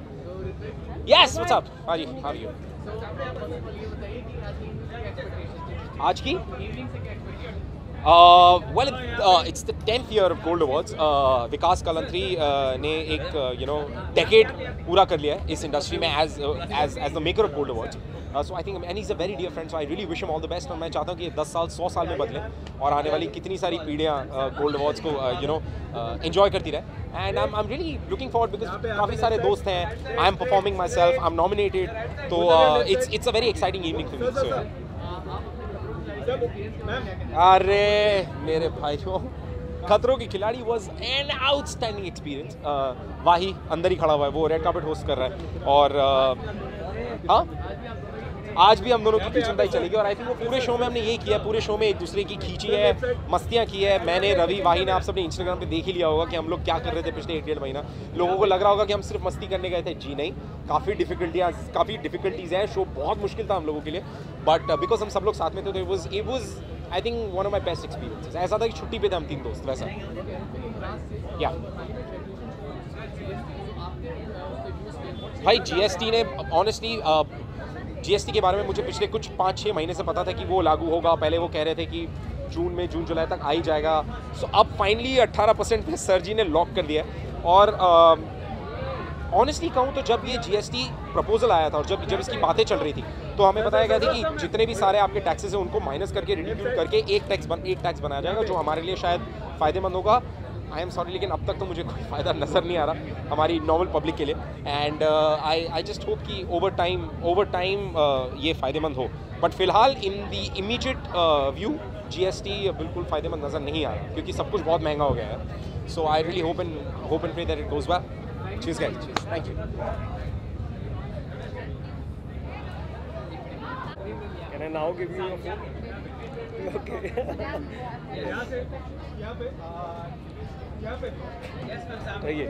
Yes, what's up? How are you? आज की? Well, it's the 10th year of Gold Awards. विकास कलंत्री ने एक decade पूरा कर लिया है इस इंडस्ट्री में as the maker of Gold Awards. So I think, and he's a very dear friend, so I really wish him all the best. और मैं चाहता हूँ कि 10 साल 100 साल में बदले और आने वाली कितनी सारी पीढ़ियाँ Gold Awards को enjoy करती रहे. And I'm really looking forward because काफ़ी सारे दोस्त हैं. I'm performing myself. I'm nominated. So it's a very exciting evening for me. So, अरे मेरे भाइयों, खतरों की खिलाड़ी was an outstanding experience. वाही अंदर ही खड़ा हुआ है, वो रेड कार्पेट होस्ट कर रहा है और हाँ आज भी हम दोनों की खींचताई चलेगी और आई थिंक वो पूरे शो में हमने यही किया है. पूरे शो में एक दूसरे की खींची है, मस्तियाँ की है. मैंने, रवि, वाही ने, आप सबने इंस्टाग्राम पे देख ही लिया होगा कि हम लोग क्या कर रहे थे पिछले 1-1.5 महीना. लोगों को लग रहा होगा कि हम सिर्फ मस्ती करने गए थे. जी नहीं, काफ़ी डिफिकल्टीज़ हैं. शो बहुत मुश्किल था हम लोगों के लिए, बट बिकॉज हम सब लोग साथ में थे तो it was I think one of my best experiences. ऐसा था कि छुट्टी पे थे हम 3 दोस्त वैसा. या भाई जीएसटी ने ऑनेस्टली जीएसटी के बारे में मुझे पिछले कुछ 5-6 महीने से पता था कि वो लागू होगा. पहले वो कह रहे थे कि जून जुलाई तक आ ही जाएगा. सो अब फाइनली 18% पे सर जी ने लॉक कर दिया. और ऑनेस्टली कहूँ तो जब ये जीएसटी प्रपोजल आया था और जब इसकी बातें चल रही थी तो हमें बताया गया था कि जितने भी सारे आपके टैक्सेस हैं उनको माइनस करके रिड्यूस करके एक टैक्स बनाया जाएगा जो हमारे लिए शायद फ़ायदेमंद होगा. आई एम सॉरी, लेकिन अब तक तो मुझे कोई फ़ायदा नज़र नहीं आ रहा हमारी नॉर्मल पब्लिक के लिए। एंड आई जस्ट होप कि ओवर टाइम ये फ़ायदेमंद हो। बट फ़िलहाल इन दी इमीडिएट व्यू GST बिल्कुल फ़ायदेमंद नज़र नहीं आ रहा, क्योंकि सब कुछ बहुत महंगा हो गया है। So I really hope and pray that it goes well. चीज़ guys, thank you. Can I now give you a phone? Okay. कहिए।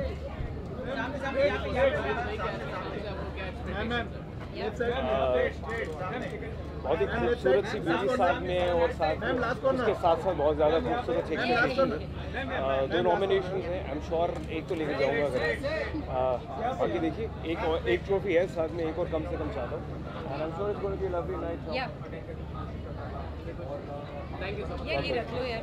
बहुत ही खूबसूरत सी ब्यूटी साथ में है, और उसके साथ साथ बहुत ज़्यादा खूबसूरत एक दो नॉमिनेशन हैं। आई एम श्योर एक तो लेके जाऊँगा अगर बाकी देखिए एक ट्रॉफी है साथ में, एक और कम से कम चाहता हूँ। And I'm sure it's going to be a lovely night. Yeah. Thank you so much. ये रख लो यार।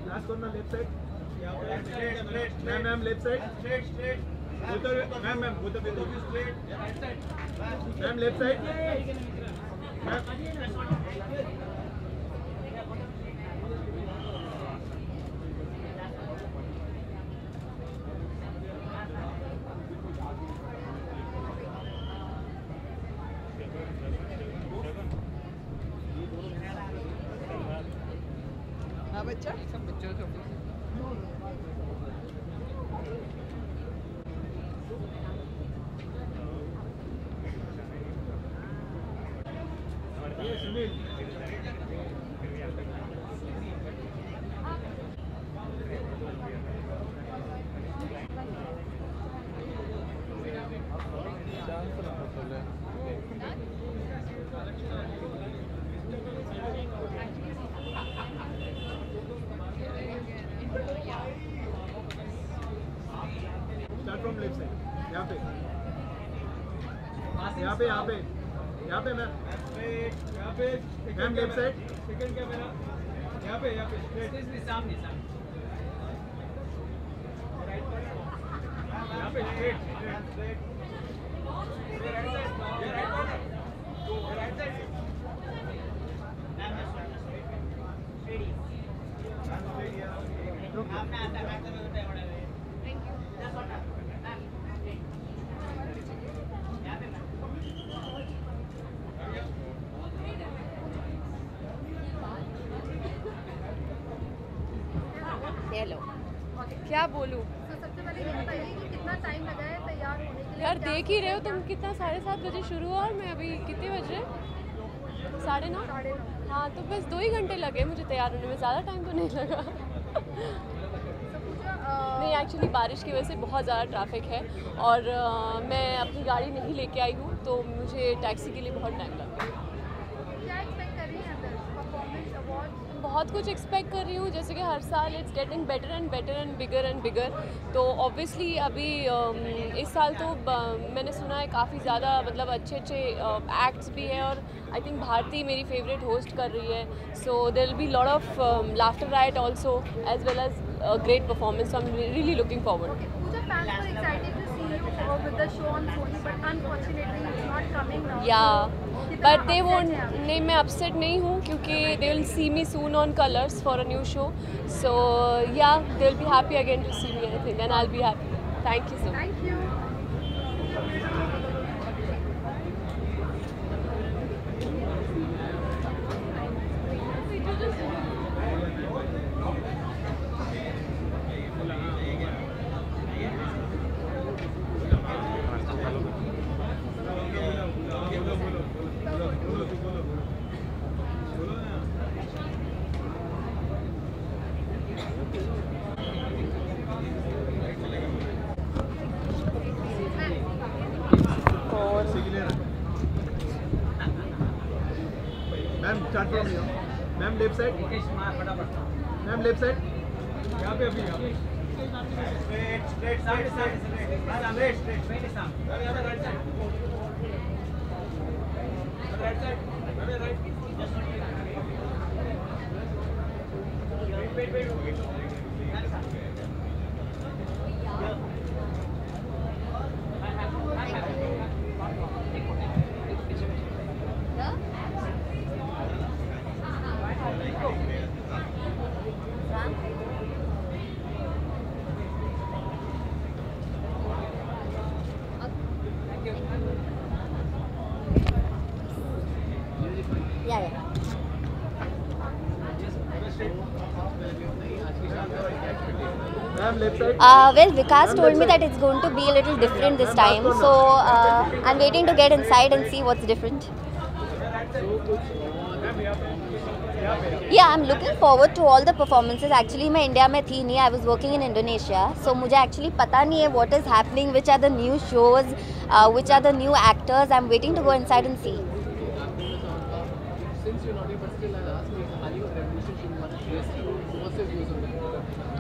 Last corner left side. Ma'am, left side. Straight. Both of you, ma'am, both of you straight. Ma'am, left side. हाँ बच्चा सब बच्चों से Start from left side. यहाँ पे ma'am. Ma'am left side. Second camera. यहाँ पे स्ट्रेट। सामने। यहाँ पे स्ट्रेट। हेलो, क्या बोलूँ? तो सबसे पहले ये बताइए कि कितना टाइम लगा है तैयार होने के लिए? यार देख ही रहे हो तुम, कितना 7:30 बजे शुरू हुआ और मैं अभी कितने बज रहे? 9:30। हाँ, तो बस 2 ही घंटे लगे मुझे तैयार होने में, ज़्यादा टाइम तो नहीं लगा। नहीं, एक्चुअली बारिश की वजह से बहुत ज़्यादा ट्रैफिक है और मैं अपनी गाड़ी नहीं लेके आई हूँ, तो मुझे टैक्सी के लिए बहुत टाइम लगा। क्या एक्सपेक्ट कर रही हैं अंदर? Performance award? बहुत कुछ एक्सपेक्ट कर रही हूँ, जैसे कि हर साल it's getting better and bigger. तो ऑब्वियसली अभी इस साल तो मैंने सुना है काफ़ी ज़्यादा मतलब अच्छे एक्ट्स भी हैं और आई थिंक भारती मेरी फेवरेट होस्ट कर रही है, so there will be lot of laughter right also as well as great performance. So I'm really looking forward. Pooja, fans were excited to see you with the show on Sony, but unfortunately it's not coming now. Yeah, but they won't. नहीं, मैं upset नहीं हूँ क्योंकि they will see me soon on Colors for a new show. So yeah, they will be happy again to see me, I think, and I'll be happy. Thank you so much. Thank you. Ma'am start from here. Ma'am left side, ma'am left side, यहाँ पे अभी straight side straight right side Well, Vikas told me that it's going to be a little different this time, so I'm waiting to get inside and see what's different. Yeah, I'm looking forward to all the performances. Actually, मैं India में थी नहीं, I was working in Indonesia, so मुझे actually पता नहीं है what is happening, which are the new shows, which are the new actors. I'm waiting to go inside and see.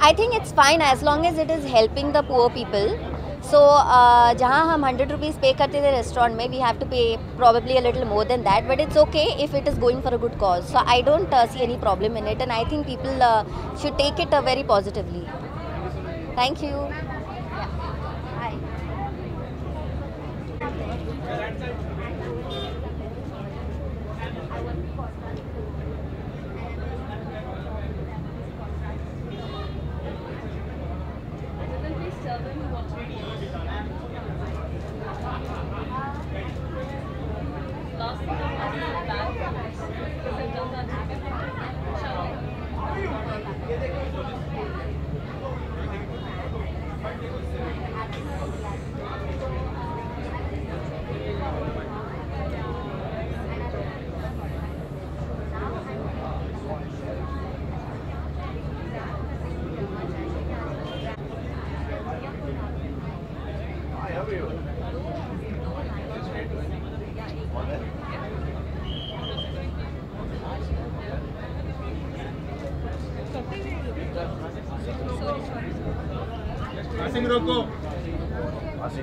I think it's fine as long as it is helping the poor people. So जहाँ हम 100 rupees पे करते थे restaurant में, we have to pay probably a little more than that. But it's okay if it is going for a good cause. So I don't see any problem in it, and I think people should take it very positively. Thank you. Yeah. Bye.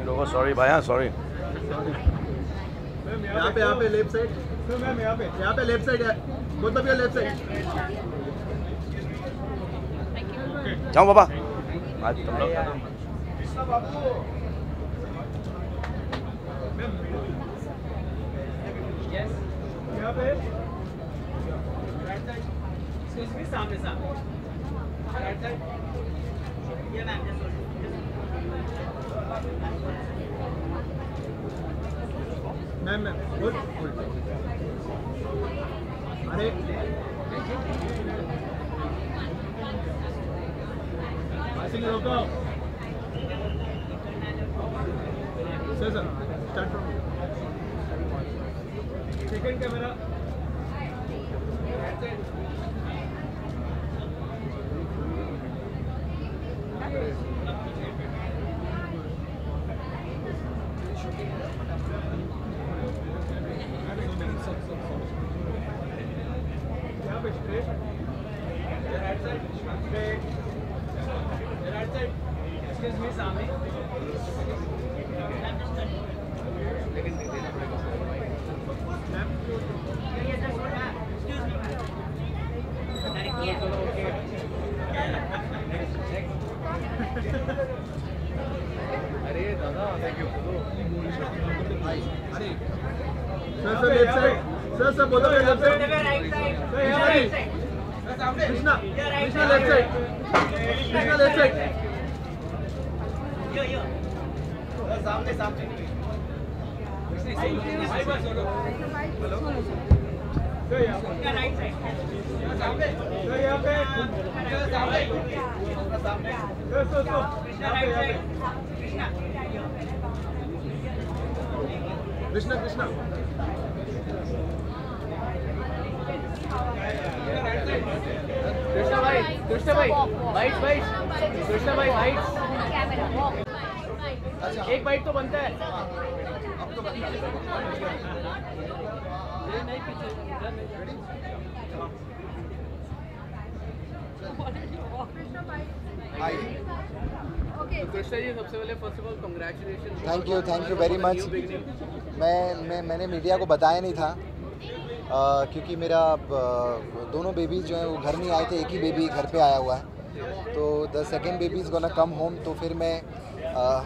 रोको sorry भाई, sorry. यहाँ पे left side, ma'am यहाँ पे left side है, both of you left side. जाओ बाबा, आज तुम लोग यहाँ पे सामने राइट साइड, ये मैम मैम गुड गुड। अरे रोको sir start from second camera Krishna Krishna Krishna भाई वाइट कृष्णा भाई वाइट एक बाइट तो बनता है। अब तो बनता है। कृष्णा जी, सबसे पहले first of all congratulation. Thank you very much. मैंने मीडिया को बताया नहीं था क्योंकि मेरा दोनों बेबीज़ जो हैं वो घर नहीं आए थे, एक ही बेबी घर पे आया हुआ है, तो the second baby is gonna come home, तो फिर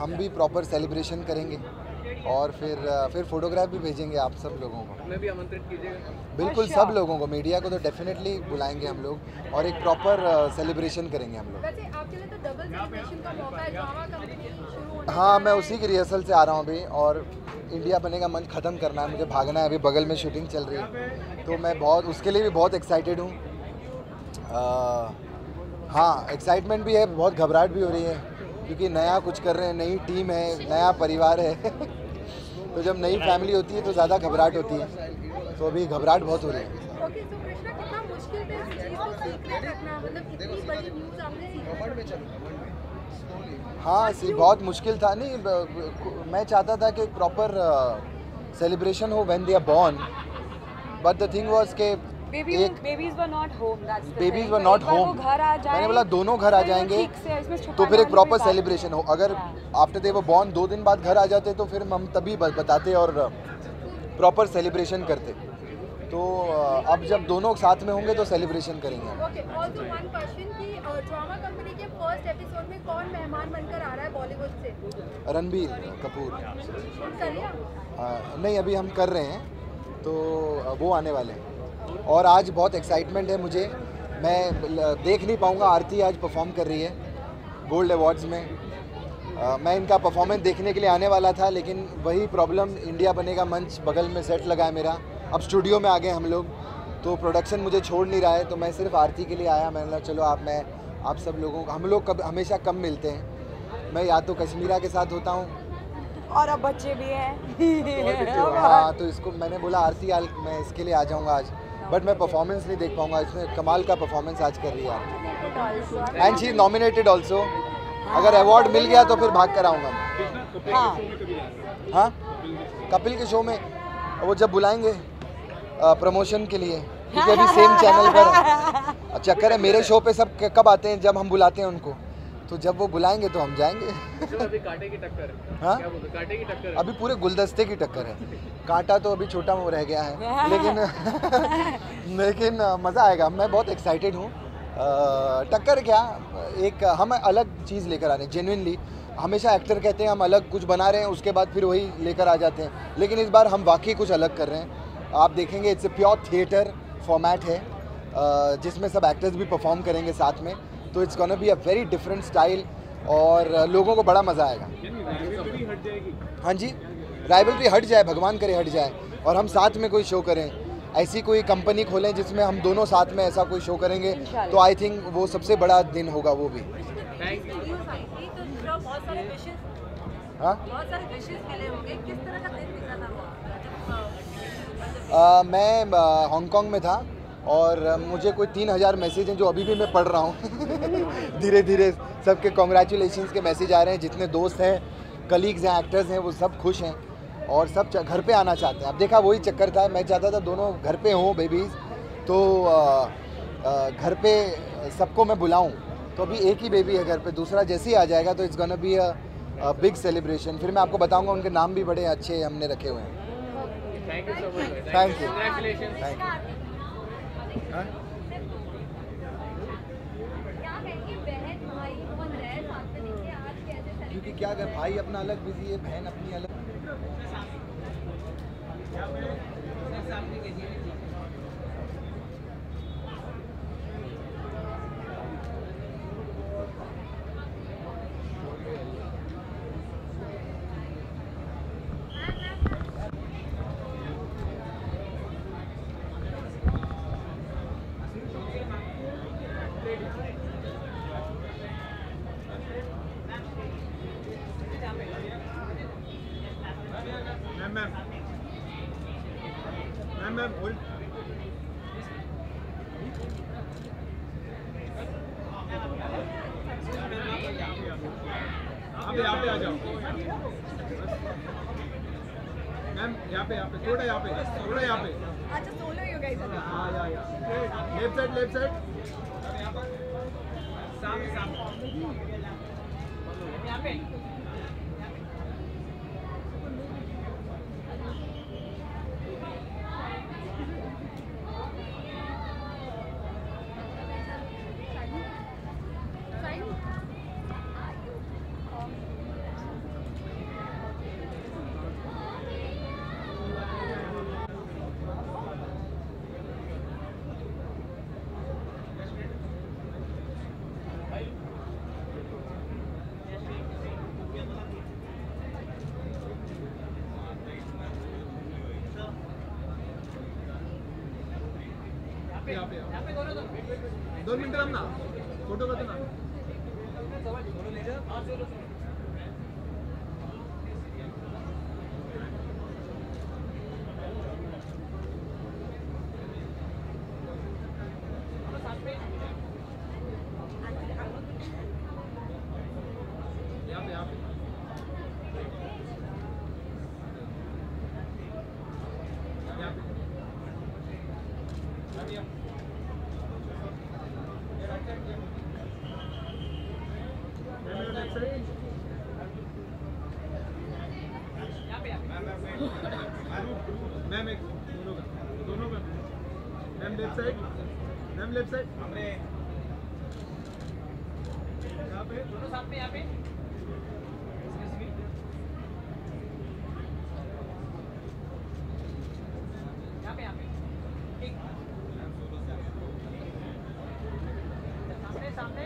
हम भी प्रॉपर सेलिब्रेशन करेंगे और फिर फोटोग्राफ भी भेजेंगे आप सब लोगों को। हमें भी आमंत्रित कीजिएगा। बिल्कुल, सब लोगों को, मीडिया को तो डेफिनेटली बुलाएंगे हम लोग और एक प्रॉपर सेलिब्रेशन करेंगे हम लोग। वैसे आपके लिए तो डबल सेलिब्रेशन का मौका है, ड्रामा कंपनी शुरू होने। हाँ, मैं उसी की रिहर्सल से आ रहा हूँ अभी और इंडिया बनेगा मंच ख़त्म करना है, मुझे भागना है, अभी बगल में शूटिंग चल रही है, तो मैं उसके लिए भी बहुत एक्साइटेड हूँ। हाँ, एक्साइटमेंट भी है, बहुत घबराहट भी हो रही है क्योंकि नया कुछ कर रहे हैं, नई टीम है, नया परिवार है तो जब नई फैमिली होती है तो ज़्यादा घबराहट होती है, तो अभी घबराहट बहुत हो रही है। ओके, तो कृष्णा कितना मुश्किल है इस चीज़ को सीक्रेट रखना, मतलब इतनी बड़ी न्यूज़ आपने हाँ, बहुत मुश्किल था। नहीं, मैं चाहता था कि एक प्रॉपर सेलिब्रेशन हो when they are born, but the thing was के babies were not home, babies were not home. मैंने बोला दोनों घर आ जाएंगे तो फिर एक प्रॉपर सेलिब्रेशन हो। अगर आफ्टर दे वर बोर्न 2 दिन बाद घर आ जाते तो फिर हम तभी बताते और प्रॉपर सेलिब्रेशन करते। तो अब जब दोनों साथ में होंगे तो सेलिब्रेशन करेंगे। ओके, ऑल्सो वन क्वेश्चन कि ड्रामा कंपनी के फर्स्ट एपिसोड में कौन मेहमान बनकर आ रहा है बॉलीवुड से? रणबीर कपूर। कर लिया? नहीं, अभी हम कर रहे हैं, तो वो आने वाले हैं और आज बहुत एक्साइटमेंट है मुझे। मैं देख नहीं पाऊँगा, आरती आज परफॉर्म कर रही है गोल्ड अवार्ड्स में। मैं इनका परफॉर्मेंस देखने के लिए आने वाला था, लेकिन वही प्रॉब्लम, इंडिया बनेगा मंच बगल में सेट लगा है मेरा, अब स्टूडियो में आ गए हम लोग, तो प्रोडक्शन मुझे छोड़ नहीं रहा है, तो मैं सिर्फ आरती के लिए आया। मैंने कहा चलो आप सब लोगों को, हम लोग हमेशा कम मिलते हैं, मैं या तो कश्मीरा के साथ होता हूँ और अब बच्चे भी हैं हाँ, तो इसको मैंने बोला आरती मैं इसके लिए आ जाऊँगा आज, बट मैं परफॉर्मेंस नहीं देख पाऊँगा, इसमें कमाल का परफॉर्मेंस आज कर रही है and she is nominated also. अगर अवार्ड मिल गया तो फिर भाग कर आऊँगा मैं। हाँ, कपिल के शो में वो जब बुलाएंगे प्रमोशन के लिए, क्योंकि अभी सेम चैनल पर चक्कर है। मेरे शो पे सब कब आते हैं? जब हम बुलाते हैं उनको, तो जब वो बुलाएंगे तो हम जाएंगे। अभी कांटे की टक्कर है। हाँ, क्या बोलते, कांटे की टक्कर है। अभी पूरे गुलदस्ते की टक्कर है। कांटा तो अभी छोटा वो रह गया है, लेकिन मज़ा आएगा। मैं बहुत एक्साइटेड हूँ। टक्कर क्या, एक हम अलग चीज़ लेकर आ रहे हैं जेन्युइनली। हमेशा एक्टर कहते हैं हम अलग कुछ बना रहे हैं, उसके बाद फिर वही लेकर आ जाते हैं, लेकिन इस बार हम वाकई कुछ अलग कर रहे हैं। आप देखेंगे it's a pure theatre format है, जिसमें सब एक्टर्स भी परफॉर्म करेंगे साथ में, तो it's gonna be a very different style और लोगों को बड़ा मज़ा आएगा। हाँ जी, राइवलरी हट जाए, भगवान करे हट जाए, और हम साथ में कोई शो करें, ऐसी कोई कंपनी खोलें जिसमें हम दोनों साथ में ऐसा कोई शो करेंगे, तो आई थिंक वो सबसे बड़ा दिन होगा वो भी। हाँ, मैं हांगकांग में था और मुझे कोई 3000 मैसेज हैं जो अभी भी मैं पढ़ रहा हूँ धीरे धीरे सबके कॉन्ग्रेचुलेशंस के मैसेज आ रहे हैं। जितने दोस्त हैं, कलीग्स हैं, एक्टर्स हैं, वो सब खुश हैं और सब घर पे आना चाहते हैं। अब देखा वही चक्कर था, मैं चाहता था दोनों घर पे हों बेबीज़, तो घर पे सबको मैं बुलाऊं, तो अभी एक ही बेबी है घर पे, दूसरा जैसे ही आ जाएगा तो it's gonna be a big celebration. फिर मैं आपको बताऊंगा, उनके नाम भी बड़े अच्छे हमने रखे हुए हैं। Thank you so much. Thank you. क्योंकि क्या अगर भाई अपना अलग बिजी है, बहन अपनी अलग। Ma'am hold. आप आ जाओ। मैम यहाँ पे थोड़ा यहाँ पे अच्छा सोलो ही हो गाइस अभी हाँ या लेफ्ट साइड यहाँ पे यहाँ पे 2 मिनट हम ना फोटो का तो ना मैम एक दोनों का मैम लेफ्ट साइड यहाँ पे दोनों साथ में यहाँ पे सामने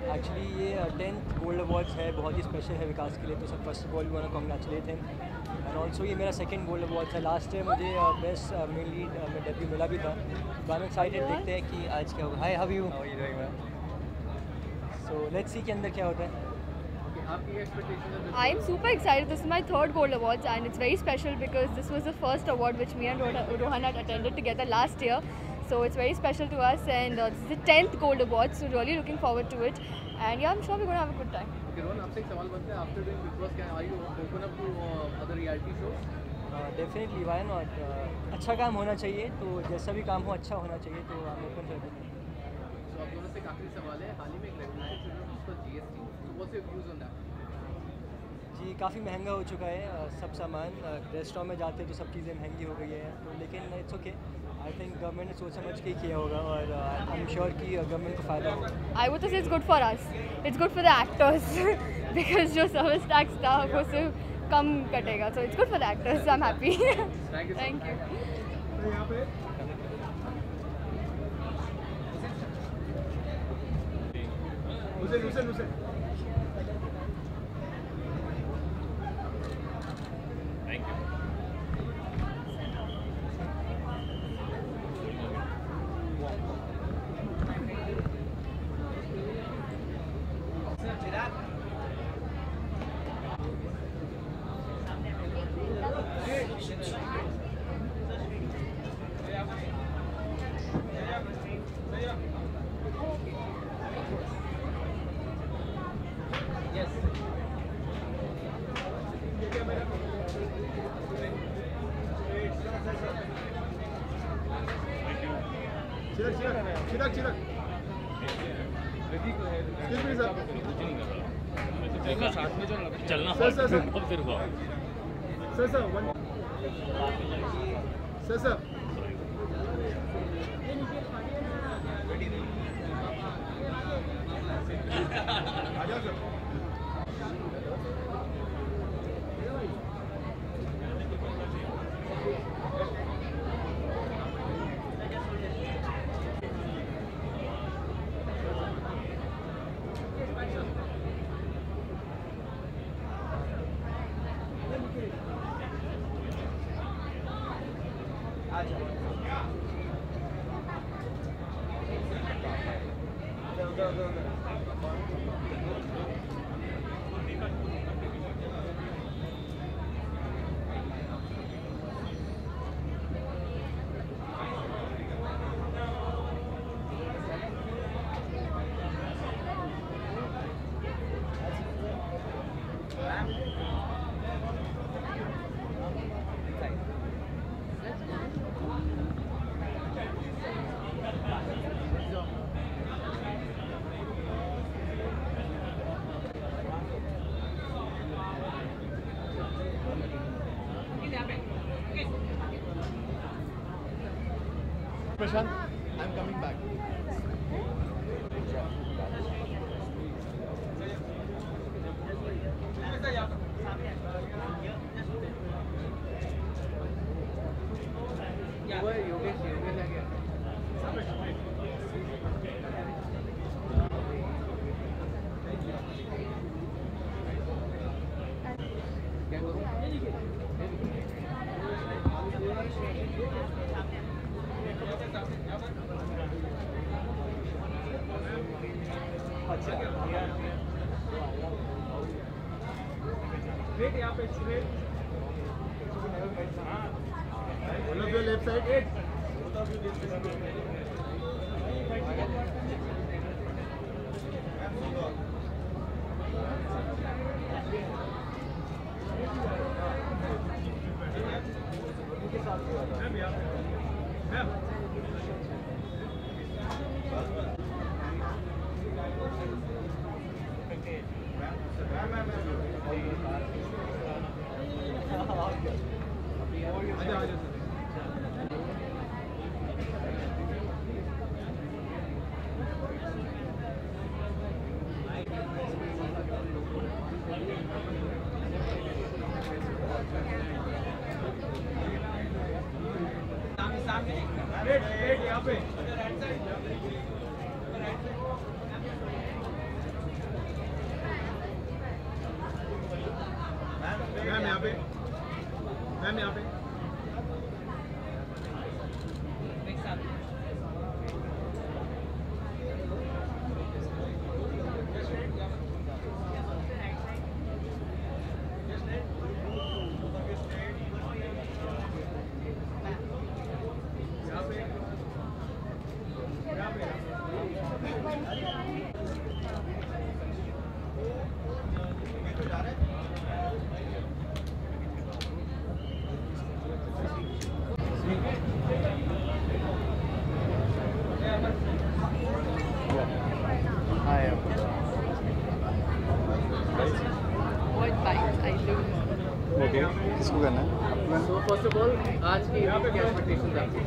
एक्चुअली ये 10th गोल्ड अवार्ड्स है, बहुत ही स्पेशल है विकास के लिए, तो सब first of all we want to congratulate him and also ये मेरा सेकंड गोल्ड अवार्ड है। लास्ट ईयर मुझे बेस्ट मेन लीड में डेब्यू मिला भी था, तो आई एम एक्साइटेड, देखते हैं कि आज क्या होगा। Hi how you, so let's सी के अंदर क्या होता है। I am super excited. This is my third gold awards and it's very special because this was the first award which me and Rohan had attended together last year. So it's very special to us and this is the 10th gold award, so really looking forward to it. And yeah, I'm sure we're going to have a good time. Okay, Rohan, आपसे एक सवाल बनता है, after doing Big Boss, are you open up to other reality shows? Definitely, why not. अच्छा काम होना चाहिए, तो जैसा भी काम हो अच्छा होना चाहिए, तो हम ओपन कर देते हैं। तो आप दोनों से एक आखिरी सवाल है, हाल ही में एक रेगुलेशन शुरू हुआ उसका GST, what's your views on that? जी काफ़ी महंगा हो चुका है सब सामान, रेस्टोरेंट में जाते हैं तो सब चीज़ें महंगी हो गई है, तो लेकिन it's okay, I think government ने सोच समझ के ही किया होगा और आई एम श्योर कि गवर्नमेंट को फ़ायदा होगा। I would say it's good for us. It's good for the actors because जो सर्विस टैक्स था वो सिर्फ कम कटेगा, so it's good for the actors. So I'm happy. Thank you. Hussain thank you. Chirag साथ में जो चलना sir Prashant, I'm coming back. One of your left side. यहाँ पे मैम यहाँ पे मैम यहाँ पे ओके किसको करना है? So first of all, आज की इवेंट की एक्सपेक्टेशंस आपकी?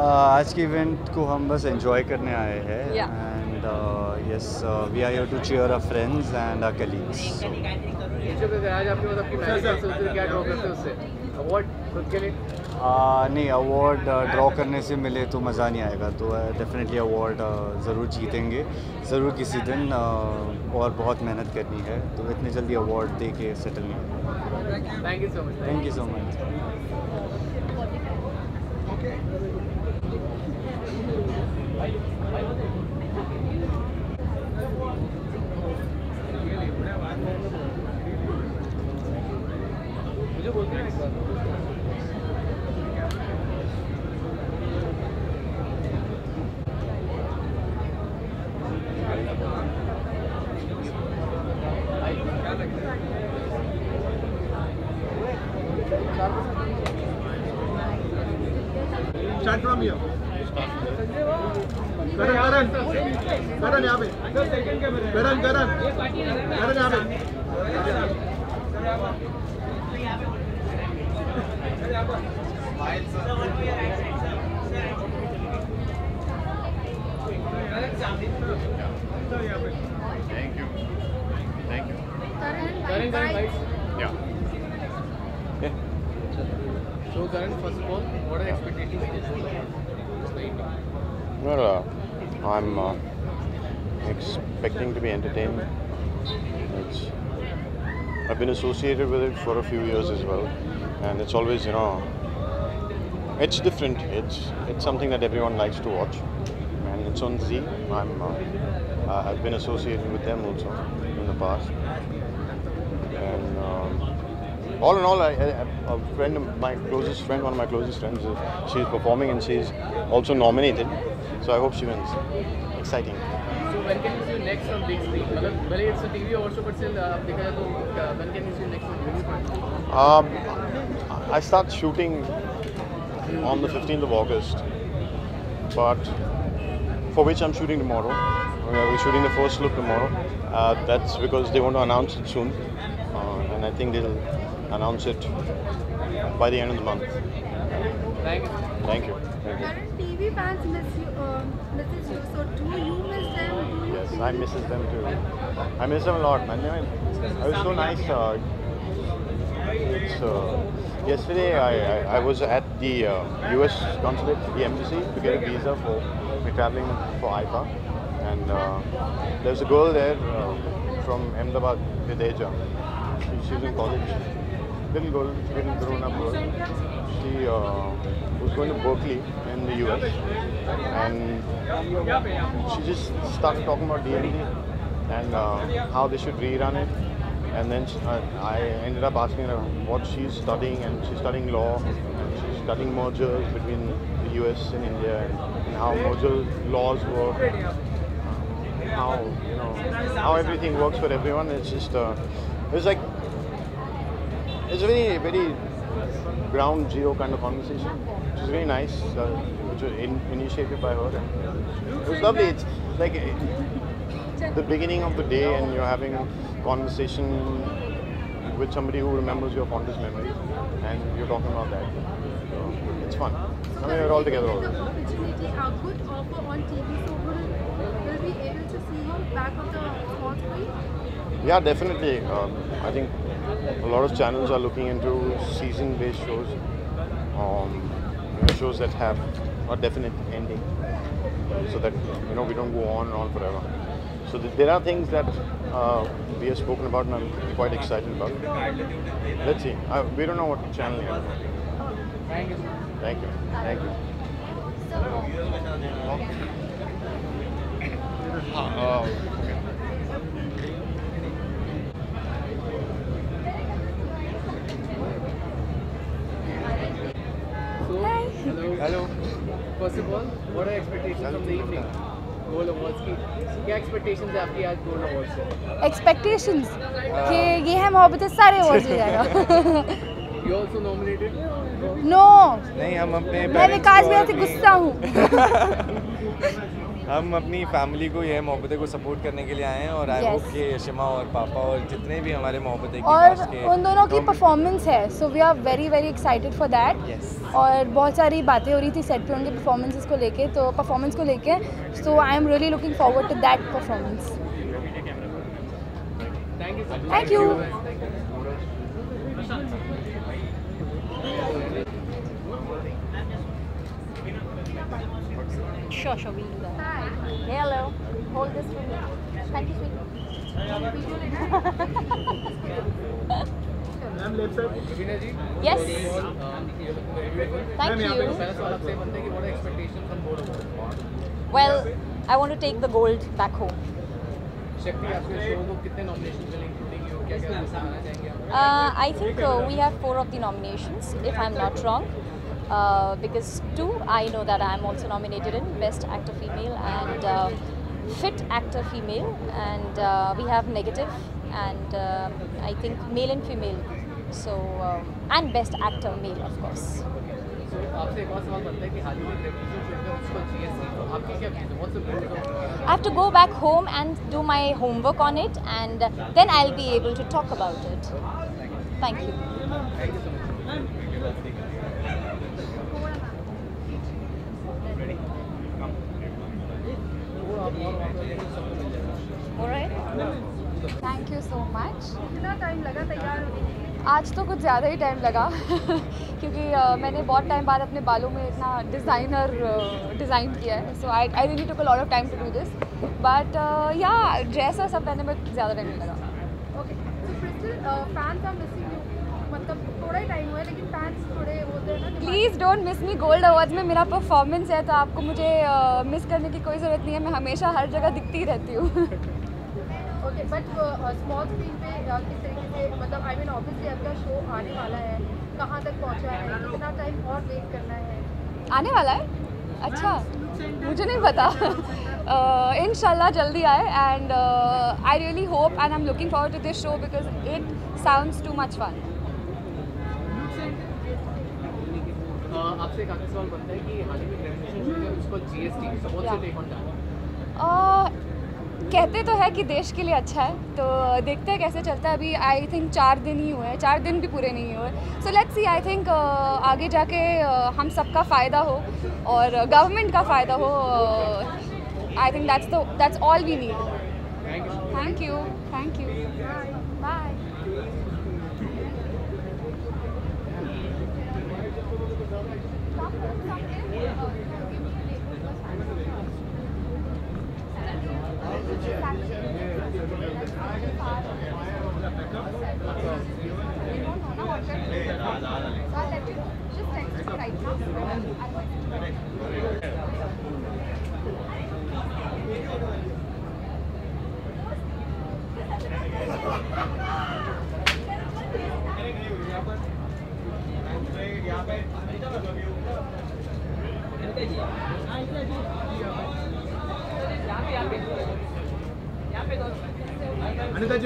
आज के इवेंट को हम बस एंजॉय करने आए हैं and yes we are here to cheer our friends and our colleagues. आज आपके मतलब कि मैच से क्या ड्रॉ करते हो उससे अवार्ड खुद के लिए? नहीं, अवार्ड ड्रॉ करने से मिले तो मज़ा नहीं आएगा, तो डेफिनेटली अवार्ड ज़रूर जीतेंगे ज़रूर किसी दिन और बहुत मेहनत करनी है, तो इतने जल्दी अवार्ड दे के सेटल नहीं होगा। Thank you so much. Thank you so much. मुझे बोलते हैं एक बार Start from here. Karan यहाँ पे। Karan यहाँ पे। Thank you. Karan, Yeah. So Karan, first of all, what are the expectations? Well, I'm expecting to be entertained. I've been associated with it for a few years as well, and it's always, it's different. It's something that everyone likes to watch, and it's on Z. I've been associated with them also in the past, and all in all, a friend of my closest friend, one of my closest friends, she's performing and she's also nominated, so I hope she wins. Exciting. So when can you see you next on big screen? Well, it's a TV award show, but still, when can you see you next on big screen? I start shooting on the 15th of August, but for which I'm shooting tomorrow. We're shooting the first look tomorrow. That's because they want to announce it soon, and I think they'll announce it by the end of the month. Thank you. Thank you. Current TV fans misses you. So do you miss them? Do you Yes, feel I misses them too. I miss them a lot, man. I was so nice. Yesterday I was at the US consulate, the embassy, to get a visa for me traveling for IFA, and there's a girl there from Ahmedabad, Videja. She's in college. Little girl, little grown-up girl. She was going to Berkeley in the US, and she just started talking about DMD and how they should rerun it. And then I ended up asking her what she's studying, and she's studying law, and she's studying mergers between the US and India, and how merger laws work, how everything works for everyone. It's just it's like it's a very, very ground zero kind of conversation, which is very nice, which was initiated by her. And it was lovely. It's like the beginning of the day, and you're having a conversation with somebody who remembers your fondest memories, and you're talking about that. So it's fun. I mean, we're all together all the day. opportunity, a good offer on TV? So will we able to see you back on the small screen? Yeah, definitely. I think a lot of channels are looking into season-based shows, shows that have a definite ending, so that we don't go on and on forever. So there are things that we have spoken about, and I'm quite excited about. Let's see. We don't know what channel yet. Thank you. Thank you. Thank you. Okay. Hello. First of all, what are expectations of the evening? Gold Awards की क्या expectations है आपकी आज Gold Awards से? Expectations कि ये है मोहब्बत सारे awards ले जाएगा. You also nominated? No. नहीं, हम अपने मैं विकास भैया से गुस्सा हूँ. हम अपनी फैमिली को ये मोहब्बतें को सपोर्ट करने के लिए आए हैं, और आई होप कि शिमा और पापा और जितने भी हमारे मोहब्बतें और उन दोनों की परफॉर्मेंस है, so we are very very excited for that. और बहुत सारी बातें हो रही थी सेट पे उनके परफॉर्मेंसेस को लेके, तो परफॉर्मेंस को लेके, so I am really looking forward to that performance. Thank you. Sure, we'll do that. Hello. Hold this for me. Thank you, sweetie. Yes. Thank you. Well, I want to take the gold back home. I think we have 4 of the nominations, if I'm not wrong. Because 2, I know that I'm also nominated in Best Actor Female and Fit Actor Female, and we have Negative and I think Male and Female, so and Best Actor Male, of course. I have to go back home and do my homework on it, and then I'll be able to talk about it. Thank you. Alright. Thank you so much. कितना time लगा तैयार होने के लिए? आज तो कुछ ज़्यादा ही टाइम लगा क्योंकि मैंने बहुत टाइम बाद अपने बालों में इतना डिज़ाइन किया है, so I really took a lot of time to do this, but yeah dress और सब पहनने में ज़्यादा टाइम नहीं लगा. ओके, तो crystal fans are missing you, मतलब थोड़ा ही टाइम हुआ है लेकिन फैंस थोड़े होते हैं ना. Please don't miss me. Gold awards में मेरा परफॉर्मेंस है, तो आपको मुझे मिस करने की कोई ज़रूरत नहीं है. मैं हमेशा हर जगह दिखती रहती हूँ. ओके, बट स्मॉल स्क्रीन पे किस तरीके से, मतलब आई मीन ऑब्वियसली आपका शो आने वाला है, कहाँ तक पहुँचा है, कितना टाइम और वेट करना है? आने वाला है? अच्छा, मुझे नहीं पता. इंशाल्लाह जल्दी आए, and I really hope and I am looking forward to this show because it sounds too much fun. आपसे एक आखिरी सवाल बनता है कि हाल ही में ग्रैंड फिल्म है उसको GST, so what's your take on that? कहते तो है कि देश के लिए अच्छा है, तो देखते हैं कैसे चलता है। अभी आई थिंक 4 दिन ही हुए हैं, 4 दिन भी पूरे नहीं हुए। सो लेट्स सी, आई थिंक आगे जाके हम सबका फ़ायदा हो और गवर्नमेंट का फ़ायदा हो। I think that's all we need. Thank you. Bye.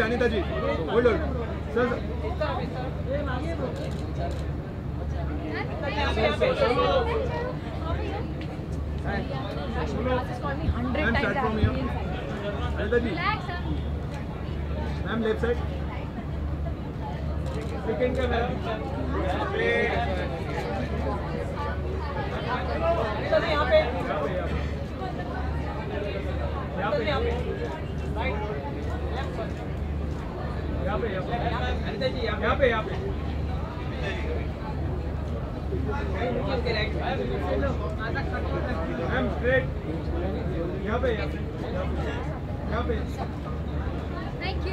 Anita ji hold sir Anita ji ma'am left side second का मैम यहाँ पे यहाँ पे मैम स्ट्रेट यहाँ पे thank you.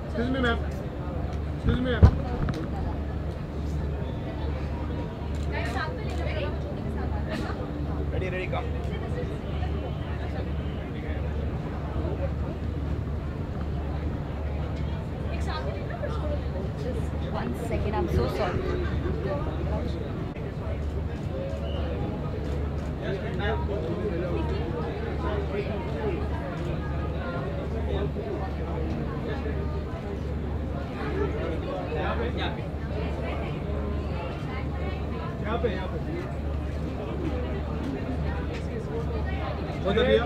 Excuse me, ma'am. Ready, come. Just 1 second, I'm so sorry. यहाँ पे उधर भैया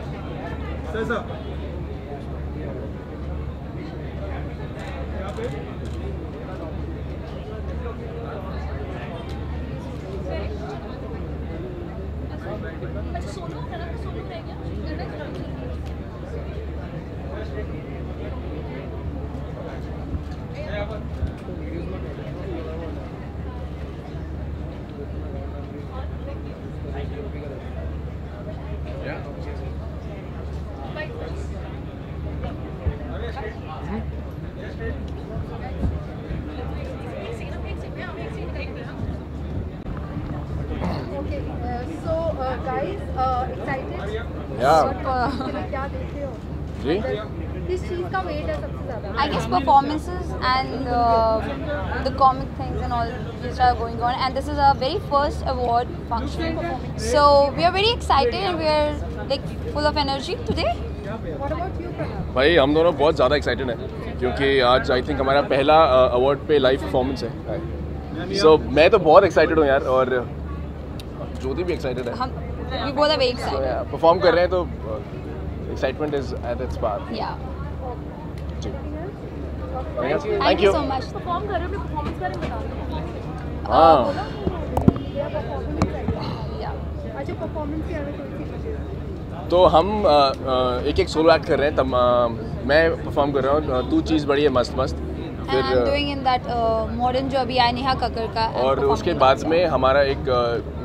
सर यहाँ पे क्या देखते हो जी? किस चीज़ का वेट है सबसे ज़्यादा? I guess performances and the comic things and all which are going on, and this is our very first award function, so we are very excited and we are like full of energy today. What about you, Pranav? भाई हम दोनों बहुत ज़्यादा excited हैं क्योंकि आज I think हमारा पहला अवार्ड पे लाइव परफॉर्मेंस है। सो मैं तो बहुत एक्साइटेड हूँ यार, और ज्योति भी एक्साइटेड है। We both are very excited. Perform कर रहे हैं तो excitement is at its par. Yeah. Thank you so much. Perform कर रहे हो, अपने परफॉर्मेंस बारे में बता दो। हाँ अच्छा, परफॉर्मेंस क्या है? तो हम एक सोलो एक्ट कर रहे हैं। तब मैं परफॉर्म कर रहा हूँ तू चीज़ बड़ी है मस्त मस्त। And I'm doing in that modern जो अभी आया नेहा कक्कर का। और उसके बाद में हमारा एक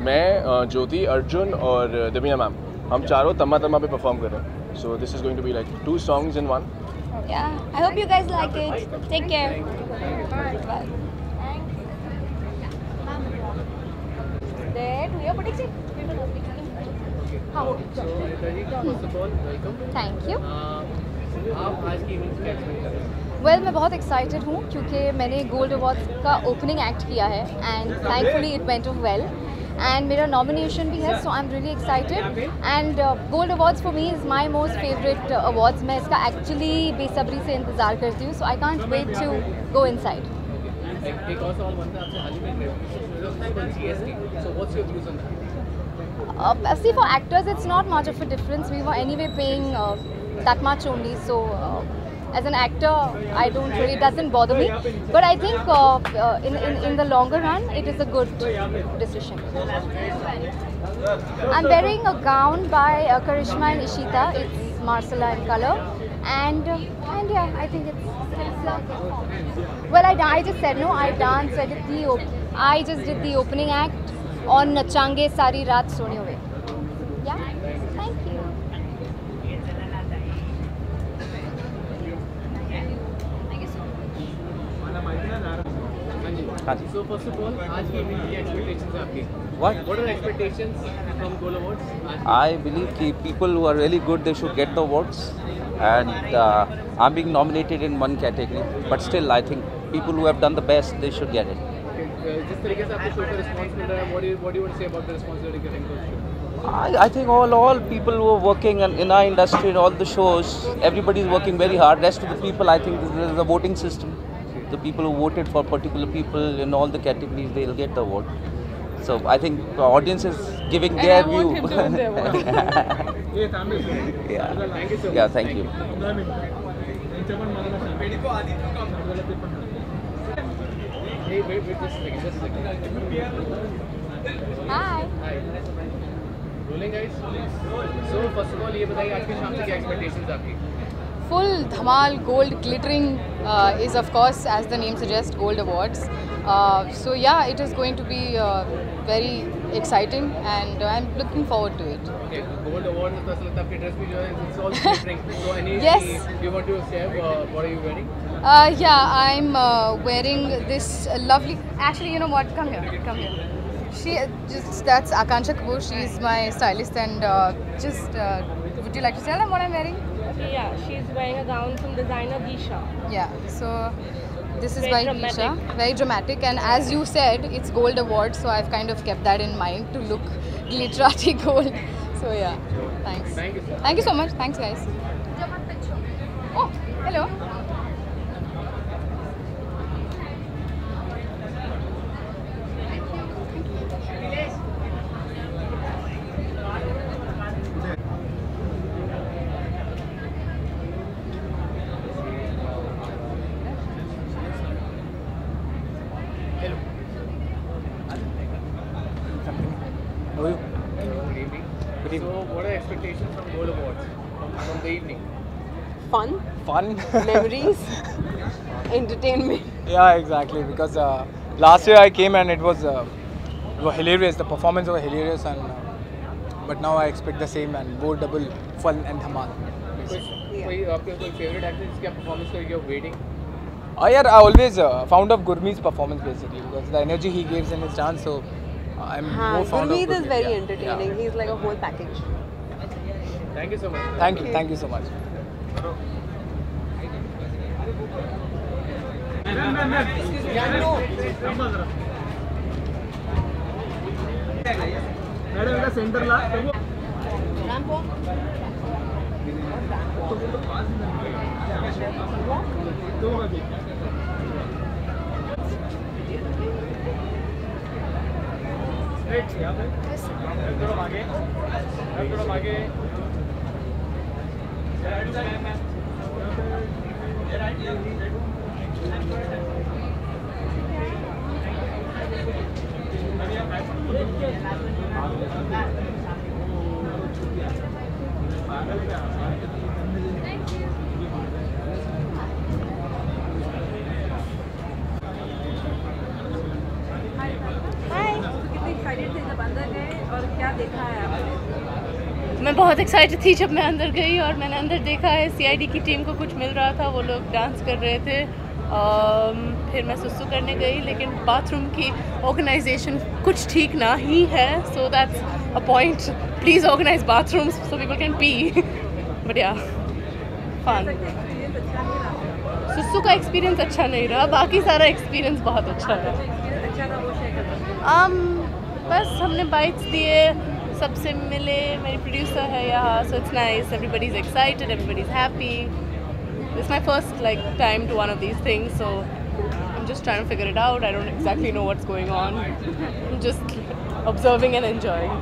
मैं ज्योति अर्जुन और दबिया मैम, हम चारों तम्मा तम्मा पे परफॉर्म कर रहे हैं। So this is going to be like 2 songs in 1. Yeah, I hope you guys like it. Take care. Bye. There, do your prediction. First of all, welcome. Thank you. आप आज की event क्या expect कर रहे हैं? Well मैं बहुत excited हूँ क्योंकि मैंने गोल्ड अवार्ड्स का ओपनिंग एक्ट किया है and thankfully it went well and मेरा नॉमिनेशन भी है, so I am really excited and gold awards for me is my most favourite awards. मैं इसका एक्चुअली बेसब्री से इंतज़ार करती हूँ, so I can't wait to go inside. एक और सवाल बनता है आपसे, हाल ही में GST, so what's your views on that? See, for actors it's not much of a difference. We were anyway paying that much only, so as an actor I don't really, it doesn't bother me, but I think in the longer run it is a good decision. I'm wearing a gown by Karishma and Ishita. It's Marcella in color, and yeah, I think it's well, I just said no, I danced, I just did the opening act on Nachange Sari Raat Sone Hue. Yeah, thank you. So first of all, आज की event की expectations हैं आपकी? What are the expectations from Gold Awards? I believe कि people who are really good, they should get the awards, and I'm being nominated in one category, but still I think people who have done the best, they should get it. जिस तरीके से आपको show का response मिल रहा है, what do you want to say about the response that you're getting to the show? I think all people who are working in our industry, in all the shows, everybody is working very hard. Rest of the people, I think there is a voting system. The people who voted for particular people in all the categories, they'll get the award. So I think the audience is giving their view. Yeah. Thank you so much. Yeah, thank you. Hey, wait just a second. Hi. Hi. Rolling guys. So first of all, ये बताइए आज के शाम से क्या expectations आपकी? Full dhamal gold glittering is of course, as the name suggests, Gold Awards. So yeah, it is going to be very exciting and I'm looking forward to it. Okay, Gold Awards तो ऐसा लगता है आपकी dress भी जो है it's all glittering. So any Yes. you want to share what are you wearing? Yeah, I'm wearing this lovely. Actually, you know what? Come here. Come here. That's Akansha Kapoor. She's my stylist, and would you like to tell them what I'm wearing? Okay, yeah, she's wearing a gown from designer Geisha. Yeah, so this is Very by dramatic. Geisha. Very dramatic, and as you said, it's Gold Awards, so I've kind of kept that in mind to look glitterati gold. So yeah, thanks. Thank you, sir. Thank you so much. Thanks, guys. Oh, hello. Good evening. So what are expectations from Gold Awards from the evening? Fun, memories, entertainment. Yeah, exactly. Because last year I came and it was hilarious. The performance was hilarious, and but now I expect the same and more double fun and dhamal. कोई आपके कोई favorite actor जिसकी आप performance को you're waiting? Yeah, I always fond of Gurmeet's performance basically because the energy he gives in his dance. So I'm more fond Gurmeet of is very yeah. entertaining. He's like a whole package. Thank you so much. Thank you so much. Madam centre ला मैं बहुत excited थी जब मैं अंदर गई और मैंने अंदर देखा है CID की टीम को कुछ मिल रहा था, वो लोग डांस कर रहे थे। फिर मैं सुसु करने गई, लेकिन बाथरूम की ऑर्गेनाइजेशन कुछ ठीक ना ही है, so that's a point. Please organise bathrooms so people can pee, but yeah fun. सुसु का एक्सपीरियंस अच्छा नहीं रहा, बाकी सारा एक्सपीरियंस बहुत अच्छा रहा। बस हमने बाइट्स दिए, सबसे मिले, मेरी प्रोड्यूसर है यहाँ, so it's nice, everybody is excited, everybody is happy. It's my first like time to one of these things, so I am just trying to figure it out. I don't exactly know what's going on, just observing and enjoying.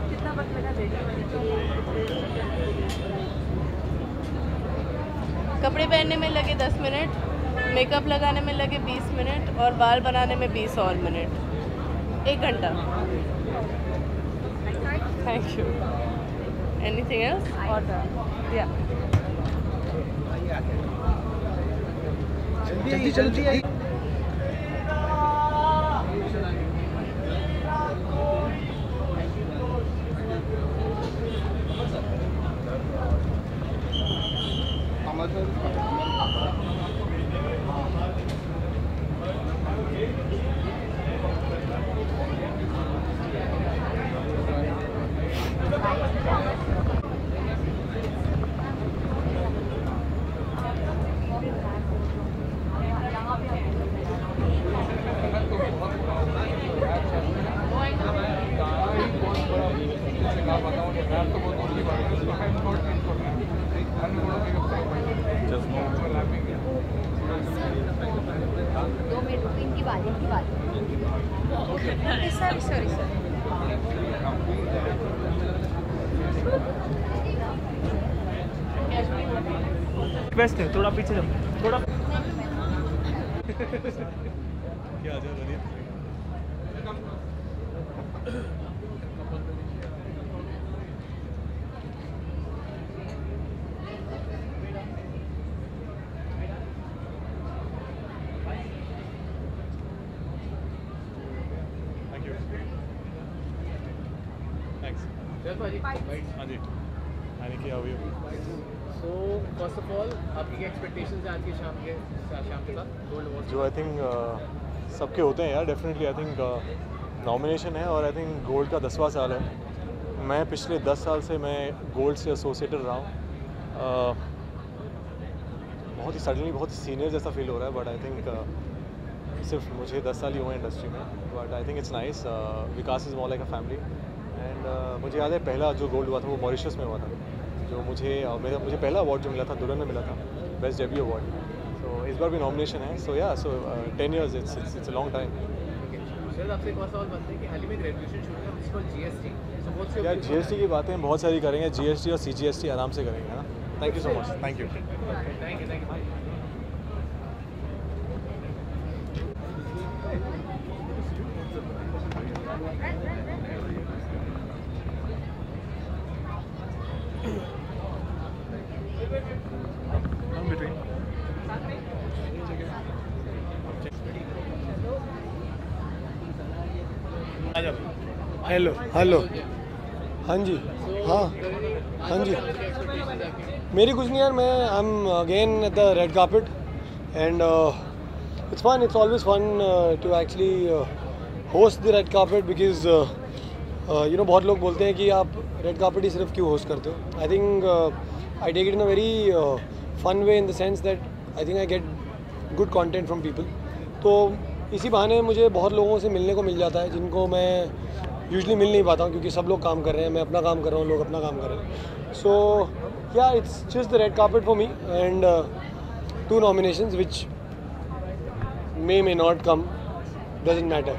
कपड़े पहनने में लगे 10 minute, makeup लगाने में लगे 20 minute और बाल बनाने में 20 और मिनट, 1 घंटा। Thank you. Anything else? या जल्दी जल्दी। रिक्वेस्ट है, थोड़ा पीछे जाओ, थोड़ा क्या आ जाओ। हाँ जी, So first of all, आपकी क्या एक्सपेक्टेशंस हैं आज की शाम के साथ गोल्ड अवार्ड? जो आई थिंक सबके होते हैं यार, डेफिनेटली आई थिंक नॉमिनेशन है और आई थिंक गोल्ड का 10वां साल है। मैं पिछले 10 साल से मैं गोल्ड से एसोसिएटेड रहा हूँ। बहुत ही सडनली बहुत सीनियर जैसा फील हो रहा है, बट आई थिंक सिर्फ मुझे 10 साल ही हुए इंडस्ट्री में, but I think it's nice. Vikas is more like a family and मुझे याद है पहला जो गोल्ड हुआ था वो मॉरिशस में हुआ था, जो मुझे पहला अवार्ड जो मिला था दुल्हन में मिला था, बेस्ट डेब्यू अवार्ड। सो इस बार भी नॉमिनेशन है, सो या सो 10 years it's a long time. Sir आपसे एक और सवाल बनता है कि हाल ही में एक रेवोल्यूशन शुरू हुआ जिसको जीएसटी, सो व्हाट्स योर यार जीएसटी की बातें बहुत सारी करेंगे, जीएसटी और सीजीएसटी आराम से करेंगे ना। Thank you so much. Thank you. Hello hello, हाँ जी, हाँ हाँ जी। मेरी कुछ नहीं यार, मैं I am again at the red carpet and it's fun, it's always fun to actually host the red carpet because you know बहुत लोग बोलते हैं कि आप रेड कार्पेट ही सिर्फ क्यों होस्ट करते हो। I think I take it in a very fun way in the sense that I think I get good content from people. तो इसी बहाने मुझे बहुत लोगों से मिलने को मिल जाता है जिनको मैं यूजुअली मिल नहीं पाता हूँ, क्योंकि सब लोग काम कर रहे हैं, मैं अपना काम कर रहा हूँ, लोग अपना काम कर रहे हैं। सो या it's just the red carpet for me and 2 nominations which may not come, doesn't matter.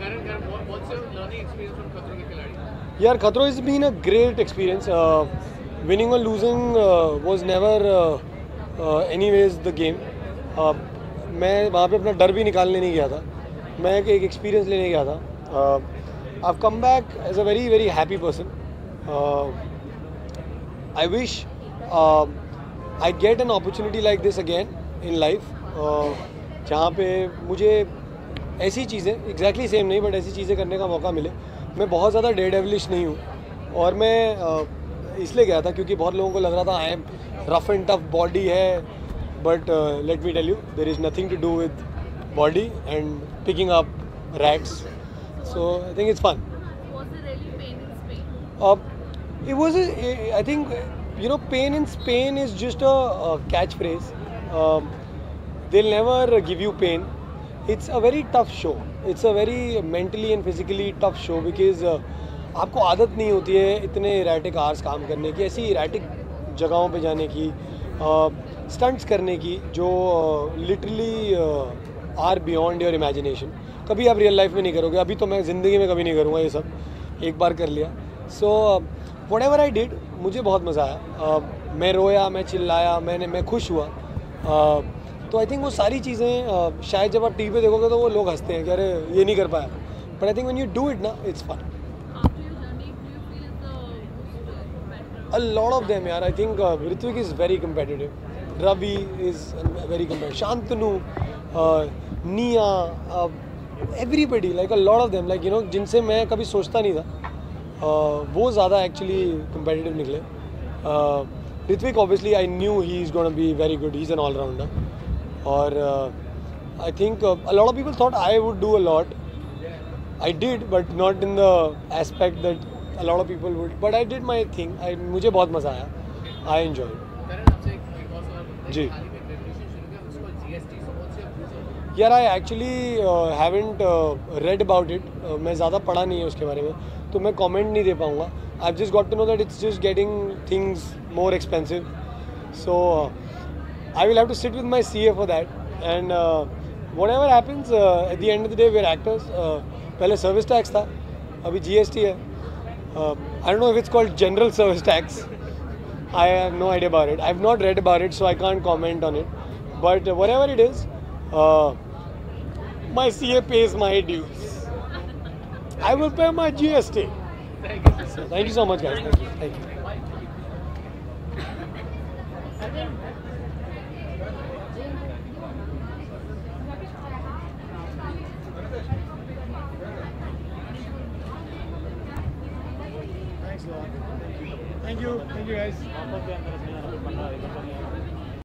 What's your learning experience from खतरों के खिलाड़ी? यार खतरों has been a great experience. Winning or losing was never anyways the game. मैं वहाँ पे अपना डर भी निकालने नहीं गया था, मैं एक एक्सपीरियंस लेने गया था। I've come back as a very very happy person. I wish I get an opportunity like this again in life, जहाँ पे मुझे ऐसी चीज़ें exactly same नहीं बट ऐसी चीज़ें करने का मौका मिले। मैं बहुत ज़्यादा डेयरडेविलिश नहीं हूँ और मैं इसलिए गया था क्योंकि बहुत लोगों को लग रहा था I am rough and tough body है, but let me tell you there is nothing to do with body and picking up rags. So I think it's fun. Was there really pain in Spain? It was. I think you know, pain in Spain is just a catchphrase. they'll never give you pain. It's a very tough show. It's a very mentally and physically tough show because आपको आदत नहीं होती है इतने erratic hours काम करने की, ऐसी erratic जगहों पे जाने की, stunts करने की जो literally are beyond your imagination. कभी आप रियल लाइफ में नहीं करोगे. अभी तो मैं ज़िंदगी में कभी नहीं करूँगा ये सब, एक बार कर लिया. So whatever I did, मुझे बहुत मज़ा आया. मैं रोया, मैं चिल्लाया, मैं खुश हुआ. तो आई थिंक वो सारी चीज़ें शायद जब आप टीवी पे देखोगे तो वो लोग हंसते हैं कि अरे ये नहीं कर पाया. But I think when you do it ना, it's fun. A lot of them, yaar. I think Ritwik is very competitive. Ravi is very competitive. Shantanu, Nia, everybody, like a lot of them, like you know, जिनसे मैं कभी सोचता नहीं था, वो ज़्यादा actually competitive निकले. Ritwik, obviously, I knew he's going to be very good. He's an all-rounder. और I think a lot of people thought I would do a lot. I did, but not in the aspect that a lot of people would. But I did my thing. मुझे बहुत मज़ा आया. I enjoyed. जी. यार I actually haven't read about it. मैं ज़्यादा पढ़ा नहीं है उसके बारे में, तो मैं comment नहीं दे पाऊँगा. I've just got to know that it's just getting things more expensive. So I will have to sit with my CA for that. And whatever happens, at the end of the day, we're actors. पहले service tax था, अभी GST है. I don't know if it's called general service tax. I have no idea about it. I've not read about it, so I can't comment on it. But whatever it is, my CA pays my dues. I will pay my GST. Thank you so much, guys. Thank you. Thank you. Thank you guys.